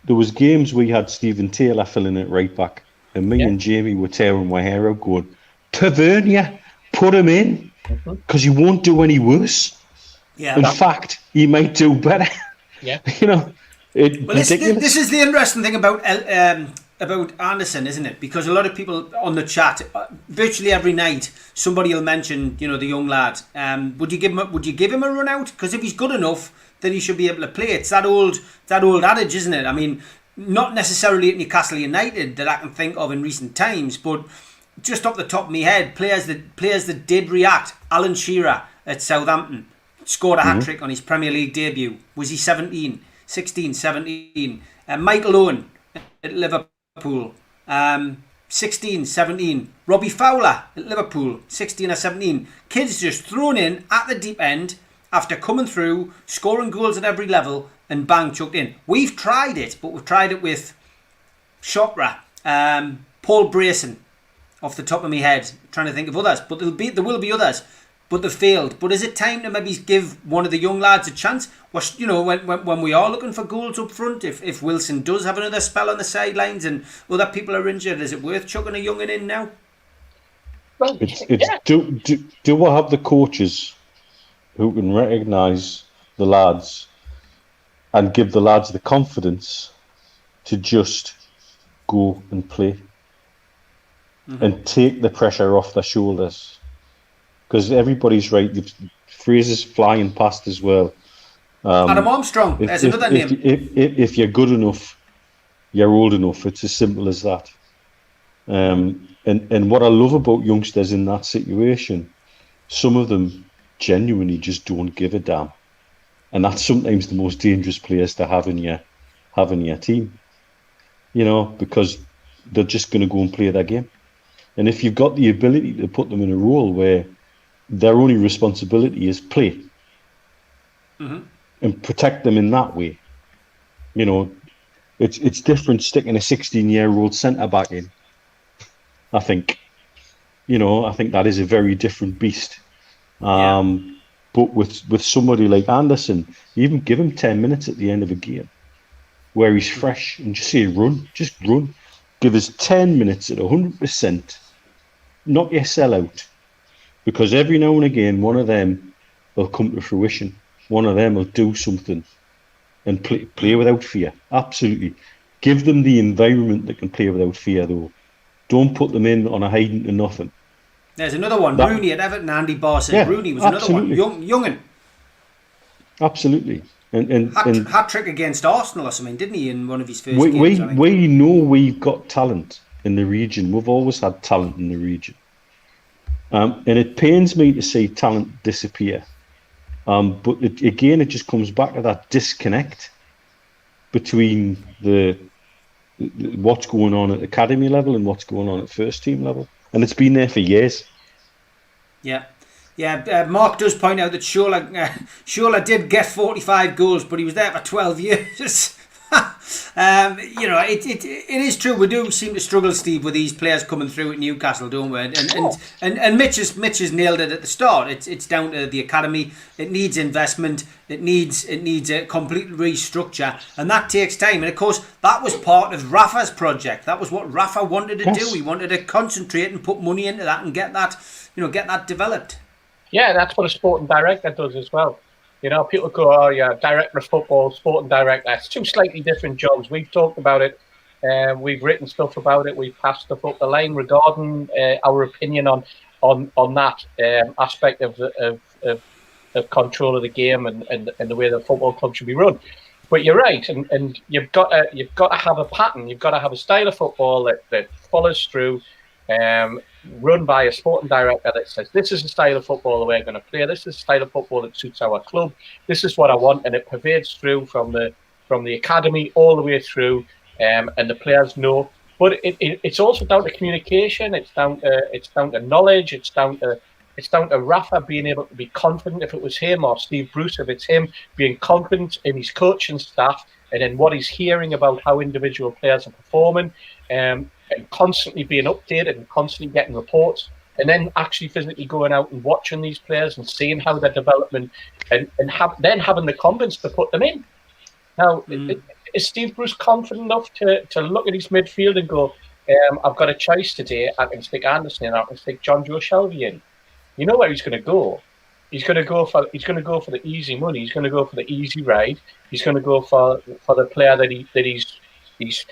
there was games we had Stephen Taylor filling it right back, and me and Jamie were tearing my hair out going, Tavernier, put him in, because he won't do any worse.
Yeah.
In fact, he might do better.
Yeah.
You know,
this is the interesting thing about Anderson, isn't it? Because a lot of people on the chat, virtually every night, somebody will mention, you know, the young lad. Would you give him a run out? Because if he's good enough, then he should be able to play. It's that old adage, isn't it? I mean, not necessarily at Newcastle United that I can think of in recent times, but just off the top of my head, players that did react. Alan Shearer at Southampton scored a hat-trick on his Premier League debut. Was he 16, 17? Michael Owen at Liverpool, 16, 17. Robbie Fowler at Liverpool, 16 or 17. Kids just thrown in at the deep end after coming through, scoring goals at every level, and bang, chucked in. We've tried it, but we've tried it with Chopra, Paul Brayson, off the top of my head, trying to think of others, but there will be others, but they've failed. But is it time to maybe give one of the young lads a chance? Well, you know, when we are looking for goals up front, if Wilson does have another spell on the sidelines and other people are injured, is it worth chucking a young'un in now?
Well,
do I have the coaches who can recognise the lads and give the lads the confidence to just go and play and take the pressure off their shoulders? Because everybody's right. Fraser's flying past as well.
Adam Armstrong, there's another name.
If you're good enough, you're old enough. It's as simple as that. And what I love about youngsters in that situation, some of them genuinely just don't give a damn, and that's sometimes the most dangerous players to have in your team. You know, because they're just going to go and play their game. And if you've got the ability to put them in a role where their only responsibility is play and protect them in that way, you know, it's different sticking a 16-year-old centre back in. I think that is a very different beast. But with somebody like Anderson, even give him 10 minutes at the end of a game where he's fresh and just say run. Give us 10 minutes at 100%. Knock your sell out. Because every now and again, one of them will come to fruition. One of them will do something and play without fear. Absolutely. Give them the environment that can play without fear, though. Don't put them in on a hiding to nothing.
There's another one. Rooney at Everton. Andy Barr said Rooney was
absolutely.
Another one. Young'un.
Absolutely. And
hat-trick against Arsenal or something, didn't he, in one of his first games?
We know we've got talent in the region. We've always had talent in the region. And it pains me to see talent disappear. But it just comes back to that disconnect between the what's going on at academy level and what's going on at first team level. And it's been there for years.
Yeah. Mark does point out that Shola did get 45 goals, but he was there for 12 years. You know, it is true. We do seem to struggle, Steve, with these players coming through at Newcastle, don't we? And Mitch has nailed it at the start. It's down to the academy. It needs investment. It needs a complete restructure, and that takes time. And of course, that was part of Rafa's project. That was what Rafa wanted to do. He wanted to concentrate and put money into that and get that developed.
Yeah, that's what a sporting director does as well. You know, people go, oh yeah, director of football, sporting director. It's two slightly different jobs. We've talked about it. We've written stuff about it. We've passed stuff up the line regarding our opinion on that aspect of control of the game and the way the football club should be run. But you're right, and you've got to have a pattern. You've got to have a style of football that follows through. Run by a sporting director that says, this is the style of football that we're going to play, this is the style of football that suits our club, this is what I want, and it pervades through from the academy all the way through, and the players know. But it's also down to communication, it's down to knowledge, it's down to Rafa being able to be confident, if it was him, or Steve Bruce if it's him, being confident in his coaching staff and in what he's hearing about how individual players are performing, and constantly being updated and constantly getting reports and then actually physically going out and watching these players and seeing how they're developing, and then having the confidence to put them in. Now, is Steve Bruce confident enough to look at his midfield and go, I've got a choice today. I can stick Anderson in, I can stick John Joe Shelby in. You know where he's going to go. He's going to go for the easy money. He's going to go for the easy ride. He's going to go for the player that he's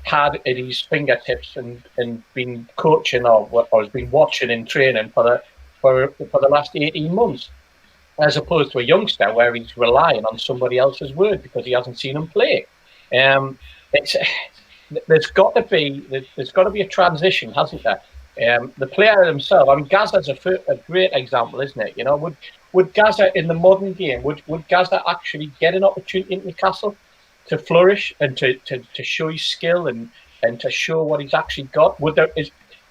had at his fingertips and been coaching or has been watching in training for the last 18 months, as opposed to a youngster where he's relying on somebody else's word because he hasn't seen him play. There's got to be a transition, hasn't there? The player himself. I mean, Gaza's a great example, isn't it? You know, would Gaza in the modern game would Gaza actually get an opportunity in Newcastle to flourish and to show his skill and to show what he's actually got?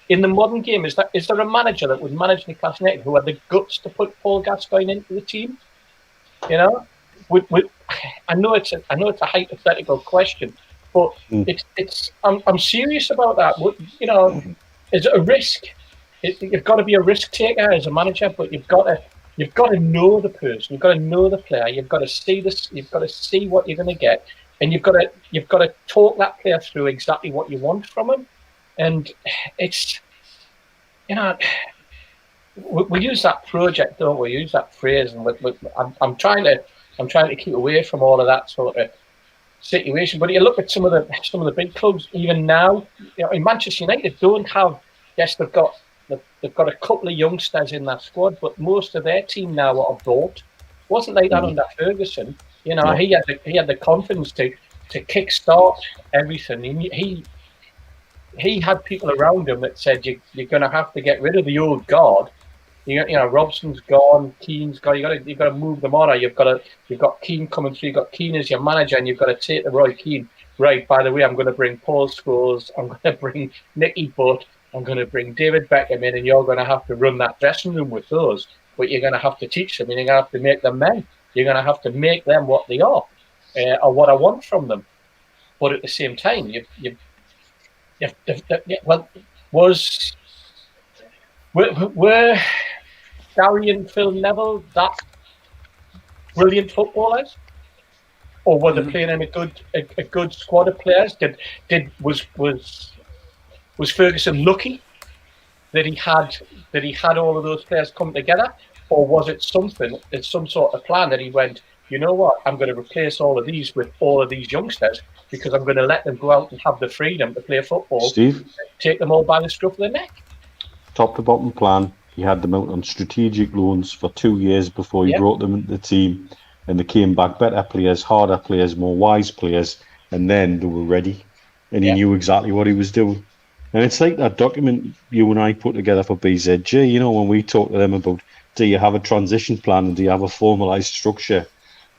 In the modern game, is there a manager that would manage Newcastle United who had the guts to put Paul Gascoigne into the team? You know, I know it's a hypothetical question, but I'm serious about that. You know, is it a risk? You've got to be a risk taker as a manager, but you've got to know the person, you've got to know the player, you've got to see this, you've got to see what you're going to get, and you've got to talk that player through exactly what you want from him. And it's, you know, we use that project, don't we? Use that phrase, and I'm trying to keep away from all of that sort of situation. But you look at some of the big clubs, even now, you know, in Manchester United don't have. Yes, they've got a couple of youngsters in that squad, but most of their team now are bought. It wasn't like that under Ferguson. You know, he had the confidence to kickstart everything. He had people around him that said you're going to have to get rid of the old guard. You know, Robson's gone, Keane's gone. You've got to move them on. Or you've got Keane coming through. You've got Keane as your manager, and you've got to take the Roy Keane. Right. By the way, I'm going to bring Paul Scholes. I'm going to bring Nicky Butt. I'm going to bring David Beckham in, and you're going to have to run that dressing room with those. But you're going to have to teach them, and you're going to have to make them men. You're going to have to make them what they are, or what I want from them. But at the same time, were Gary and Phil Neville that brilliant footballers, or were they playing in a good squad of players? Was Ferguson lucky that he had all of those players come together, or was it something? It's some sort of plan that he went, you know what? I'm going to replace all of these with all of these youngsters because I'm going to let them go out and have the freedom to play football.
Steve,
take them all by the scruff of the neck.
Top to bottom plan. He had them out on strategic loans for 2 years before he brought them into the team, and they came back better players, harder players, more wise players, and then they were ready, and he knew exactly what he was doing. And it's like that document you and I put together for BZJ, you know, when we talk to them about, do you have a transition plan and do you have a formalised structure?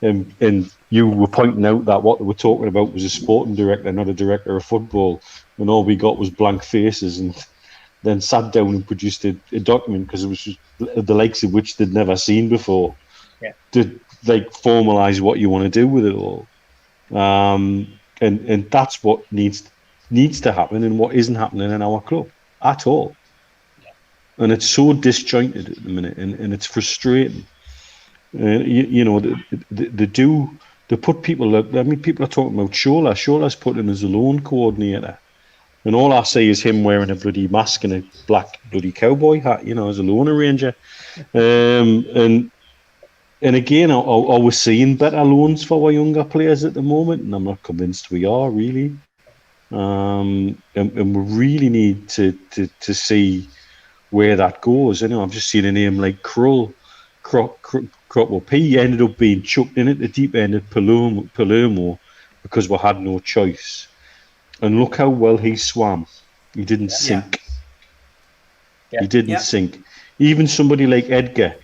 And you were pointing out that what they were talking about was a sporting director, not a director of football, and all we got was blank faces, and then sat down and produced a document because it was just the likes of which they'd never seen before. Yeah. To like formalise what you want to do with it all. And that's what needs to happen and what isn't happening in our club at all. Yeah. And it's so disjointed at the minute, and it's frustrating. You know, they put people. I mean, people are talking about Shola. Shola's put in as a loan coordinator, and all I see is him wearing a bloody mask and a black bloody cowboy hat. You know, as a loan arranger. And again, are we seeing better loans for our younger players at the moment? And I'm not convinced we are really. And we really need to see where that goes. You know, I've just seen a name like Krul crop up. He ended up being chucked in at the deep end at Palermo because we had no choice. And look how well he swam. He didn't sink. Yeah. He didn't sink. Even somebody like Edgar,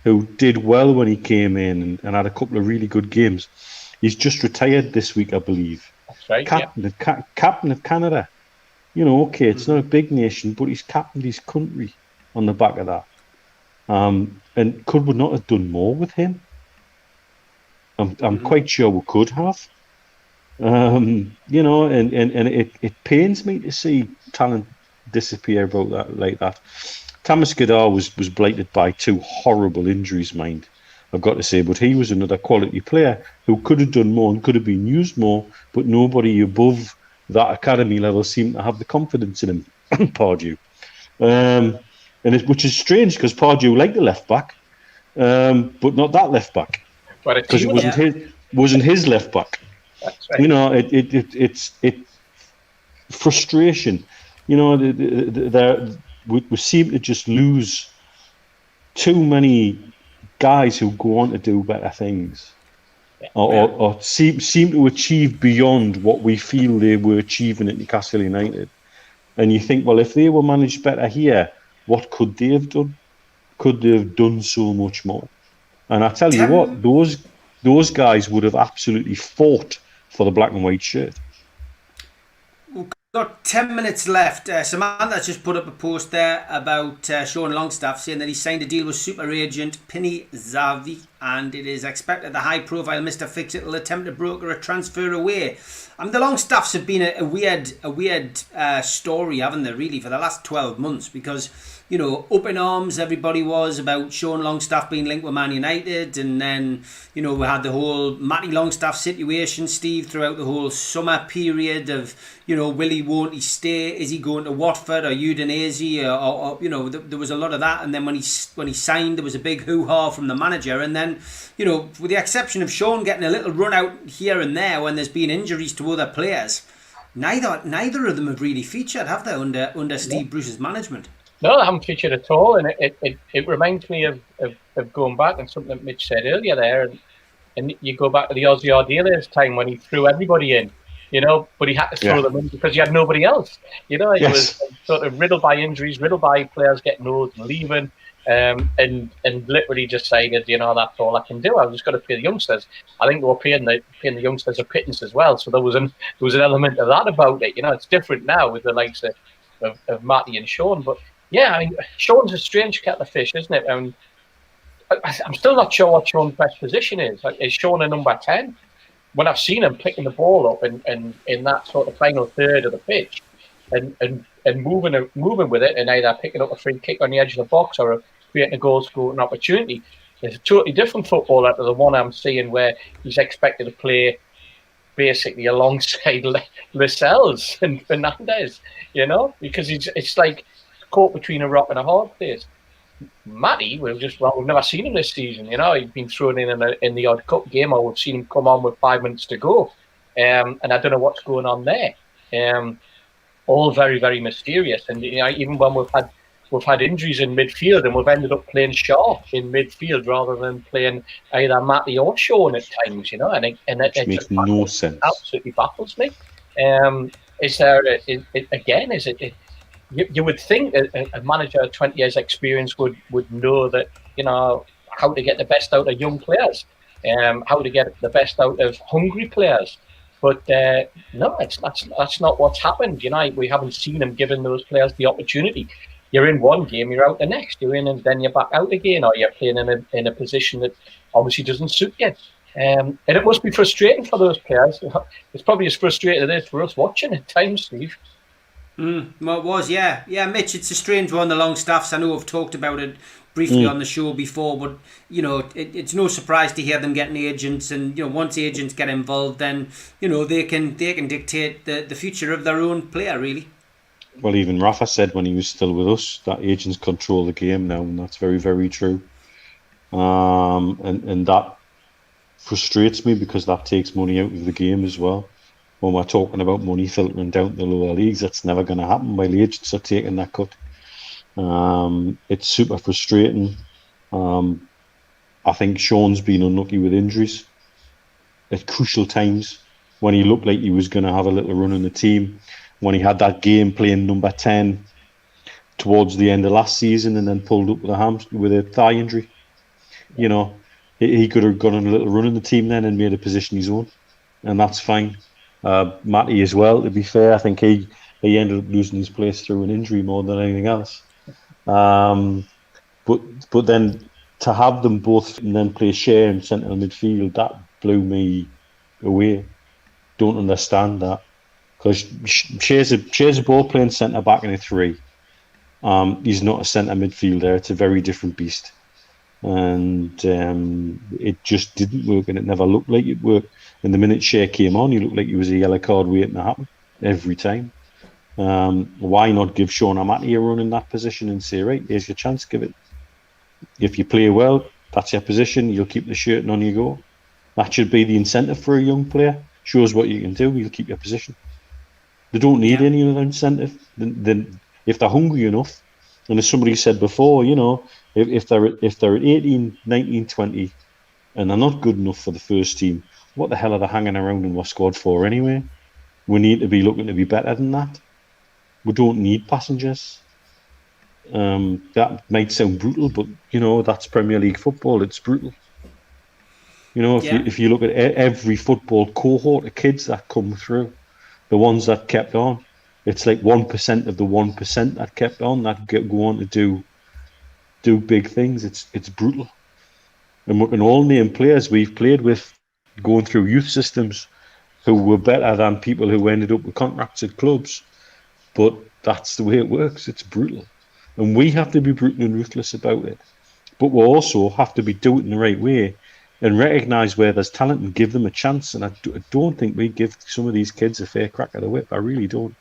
who did well when he came in and had a couple of really good games, he's just retired this week, I believe.
That's right.
Captain of Canada. You know, okay, it's not a big nation, but he's captained his country on the back of that. And could we not have done more with him? I'm quite sure we could have. You know, and it pains me to see talent disappear about that like that. Thomas Goddard was blighted by 2 horrible injuries, mind, I've got to say, but he was another quality player who could have done more and could have been used more, but nobody above that academy level seemed to have the confidence in him, Pardew. Which is strange because Pardew liked the left back, but not that left back, because it wasn't his left back.
That's right.
You know, it's frustration. You know, we seem to just lose too many guys who go on to do better things, or seem to achieve beyond what we feel they were achieving at Newcastle United. And you think, well, if they were managed better here, what could they have done? Could they have done so much more? And I tell you what, those guys would have absolutely fought for the black and white shirt.
We've got 10 minutes left. Samantha's just put up a post there about Sean Longstaff, saying that he signed a deal with super agent Pini Zavi, and it is expected the high-profile Mr. Fix-It will attempt to broker a transfer away. The Longstaffs have been a weird story, haven't they, really, for the last 12 months, because, you know, up in arms everybody was about Sean Longstaff being linked with Man United, and then, you know, we had the whole Matty Longstaff situation, Steve, throughout the whole summer period of, you know, will he, won't he stay, is he going to Watford or Udinese, or you know, there was a lot of that. And then when he signed, there was a big hoo-ha from the manager, and then, you know, with the exception of Sean getting a little run out here and there when there's been injuries to other players, neither of them have really featured, have they, under Steve Bruce's management?
No, they haven't featured at all, and it reminds me of going back and something that Mitch said earlier there, and you go back to the Aussie Ardiles time when he threw everybody in, you know, but he had to throw them in because he had nobody else. You know, he was sort of riddled by injuries, riddled by players getting old and leaving, and literally just saying, you know, that's all I can do. I've just got to pay the youngsters. I think they were paying the youngsters a pittance as well, so there was an element of that about it. You know, it's different now with the likes of Matty and Sean, but yeah, I mean, Sean's a strange kettle of fish, isn't it? I'm still not sure what Sean's best position is. Like, is Sean a number 10? When I've seen him picking the ball up in that sort of final third of the pitch and moving with it, and either picking up a free kick on the edge of the box or creating a goal-scoring opportunity, it's a totally different footballer to the one I'm seeing where he's expected to play basically alongside Lascelles and Fernandez, you know, because it's like caught between a rock and a hard place. Matty, we've never seen him this season. You know, he's been thrown in the odd cup game, or we've seen him come on with 5 minutes to go, and I don't know what's going on there. All very, very mysterious. And you know, even when we've had injuries in midfield, and we've ended up playing Shaw in midfield rather than playing either Matty or Sean at times. You know, and it
makes no sense.
Absolutely baffles me. You would think a manager of 20 years experience would know that, you know, how to get the best out of young players, how to get the best out of hungry players. But no, that's not what's happened. You know, we haven't seen him giving those players the opportunity. You're in one game, you're out the next. You're in and then you're back out again, or you're playing in a position that obviously doesn't suit you. And it must be frustrating for those players. It's probably as frustrating as it is for us watching at times, Steve.
Well, it was, yeah, Mitch. It's a strange one. The Longstaffs. I know I've talked about it briefly on the show before, but you know, it's no surprise to hear them getting agents, and you know, once agents get involved, then you know they can dictate the future of their own player, really.
Well, even Rafa said when he was still with us that agents control the game now, and that's very, very true. And that frustrates me because that takes money out of the game as well. When we're talking about money filtering down to the lower leagues, that's never going to happen while the agents are taking that cut. It's super frustrating. I think Sean's been unlucky with injuries at crucial times when he looked like he was going to have a little run in the team. When he had that game playing number 10 towards the end of last season and then pulled up with a thigh injury. You know, he could have gone on a little run in the team then and made a position his own, and that's fine. Matty as well, to be fair, I think he ended up losing his place through an injury more than anything else. But then to have them both and then play share in central midfield, that blew me away. Don't understand that, because Share's a ball playing centre back in a 3, He's not a centre midfielder. It's a very different beast. And it just didn't work, and it never looked like it worked. And the minute Shea came on, he looked like he was a yellow card waiting to happen every time. Why not give Sean Amati a run in that position and say, right, here's your chance, give it. If you play well, that's your position. You'll keep the shirt and on you go. That should be the incentive for a young player. Shows what you can do. You'll keep your position. They don't need any other incentive. Then if they're hungry enough, and as somebody said before, you know, if they're at 18, 19, 20, and they're not good enough for the first team, what the hell are they hanging around in our squad for anyway? We need to be looking to be better than that. We don't need passengers. That might sound brutal, but you know, that's Premier League football. It's brutal. You know, if you look at every football cohort of kids that come through, the ones that kept on, it's like 1% of the 1% that kept on that go on to do big things. It's brutal. And we can all name players we've played with going through youth systems who were better than people who ended up with contracts at clubs. But that's the way it works. It's brutal. And we have to be brutal and ruthless about it. But we also have to be doing it in the right way and recognise where there's talent and give them a chance. And I don't think we give some of these kids a fair crack at the whip. I really don't.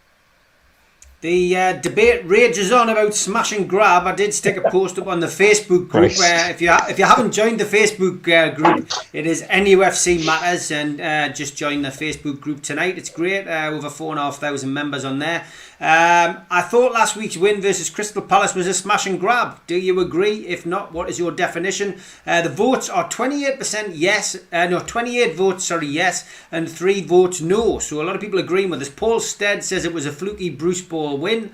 The debate rages on about smash and grab. I did stick a post up on the Facebook group. If you haven't joined the Facebook group, it is NUFC Matters, and just join the Facebook group tonight. It's great. Over 4,500 members on there. I thought last week's win versus Crystal Palace was a smash and grab. Do you agree? If not, what is your definition? The votes are 28% yes, 28 votes yes, and 3 votes no. So a lot of people agreeing with us. Paul Stead says it was a fluky Bruce Ball win.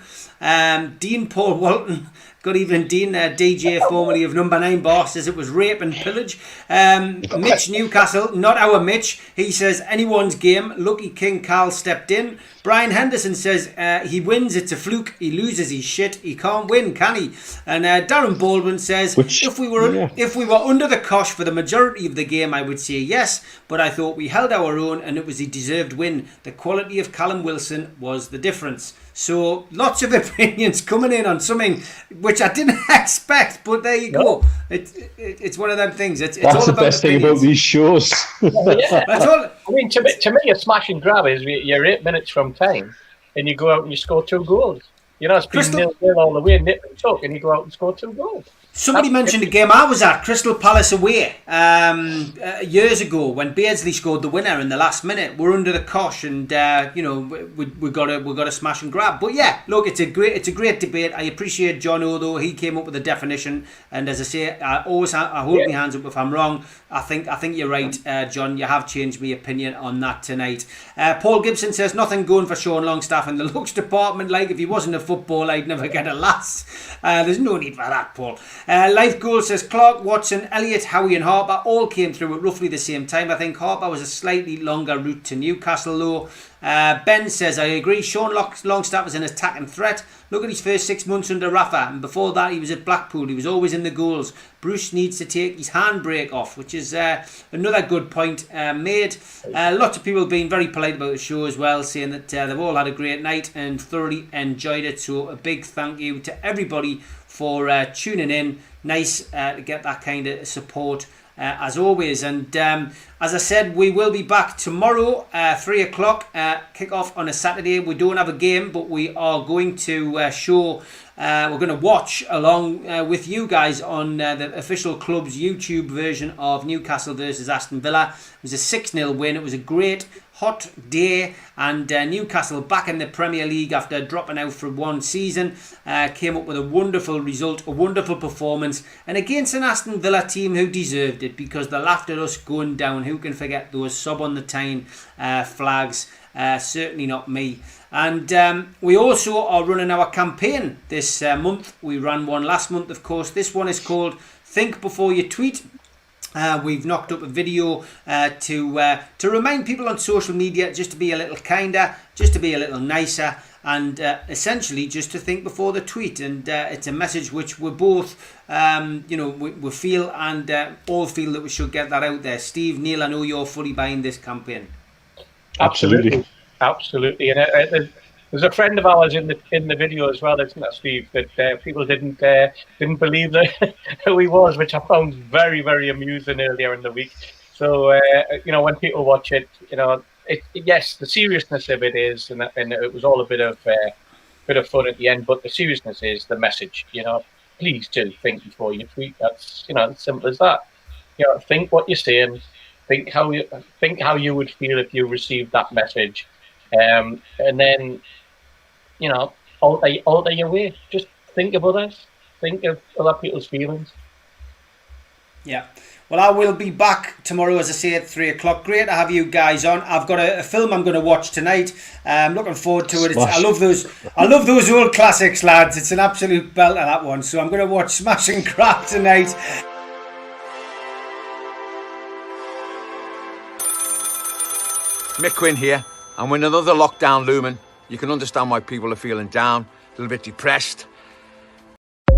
Dean Paul Walton, good evening Dean, DJ formerly of Number 9 Bar, says it was rape and pillage. Mitch Newcastle, not our Mitch, he says anyone's game. Lucky King Carl stepped in. Brian Henderson says he wins, it's a fluke. He loses, he's shit. He can't win, can he? And Darren Baldwin says if we were under the cosh for the majority of the game, I would say yes, but I thought we held our own and it was a deserved win. The quality of Callum Wilson was the difference. So lots of opinions coming in on something which I didn't expect, but there you go. It's one of them things. It's
that's
all
the
about
best thing about these shows.
That's all. I mean, to me, a smash and grab is you're 8 minutes from time, and you go out and you score 2 goals. You know, it's been 0-0 all the way, nip and tuck, and you go out and score 2 goals.
Somebody mentioned a game I was at, Crystal Palace away, years ago when Beardsley scored the winner in the last minute. We're under the cosh, and you know we got a smash and grab. But yeah, look, it's a great debate. I appreciate John O, though he came up with a definition, and as I say, I hold my hands up if I'm wrong. I think you're right, John. You have changed my opinion on that tonight. Paul Gibson says nothing going for Sean Longstaff in the looks department. Like if he wasn't a footballer, I'd never get a lass. There's no need for that, Paul. Life Goal says Clark, Watson, Elliott, Howie and Harper all came through at roughly the same time. I think Harper was a slightly longer route to Newcastle though. Ben says, I agree, Sean Longstaff was an attacking threat. Look at his first 6 months under Rafa, and before that he was at Blackpool. He was always in the goals. Bruce needs to take his handbrake off, which is another good point made. Lots of people being very polite about the show as well, saying that they've all had a great night and thoroughly enjoyed it. So a big thank you to everybody for tuning in. Nice to get that kind of support as always. And as I said, we will be back tomorrow 3 o'clock kick off on a Saturday. We don't have a game, but we are going to show we're going to watch along with you guys on the official club's YouTube version of Newcastle versus Aston Villa. It was a 6-0 win. It was a great hot day, and Newcastle back in the Premier League after dropping out for one season came up with a wonderful result, a wonderful performance, and against an Aston Villa team who deserved it because they laughed at us going down. Who can forget those sub on the Tyne flags? Certainly not me. And we also are running our campaign this month. We ran one last month, of course. This one is called Think Before You Tweet. We've knocked up a video to remind people on social media just to be a little kinder, just to be a little nicer, and essentially just to think before the tweet. And it's a message which we're both, we feel and all feel that we should get that out there. Steve, Neil, I know you're fully behind this campaign.
Absolutely. And There's a friend of ours in the video as well, isn't there, Steve? That people didn't believe that who he was, which I found very, very amusing earlier in the week. So when people watch it, yes, the seriousness of it is, and it was all a bit of fun at the end. But the seriousness is the message. Please do think before you tweet. That's as simple as that. Think what you're saying. Think how you would feel if you received that message, and then alter your way. Just think of others. Think of other people's feelings.
Yeah. Well, I will be back tomorrow, as I say, at 3 o'clock. Great to have you guys on. I've got a film I'm going to watch tonight. I'm looking forward to it. I love those old classics, lads. It's an absolute belter, that one. So I'm going to watch Smash and Grab tonight.
Mick Quinn here, and with another lockdown looming, you can understand why people are feeling down, a little bit depressed.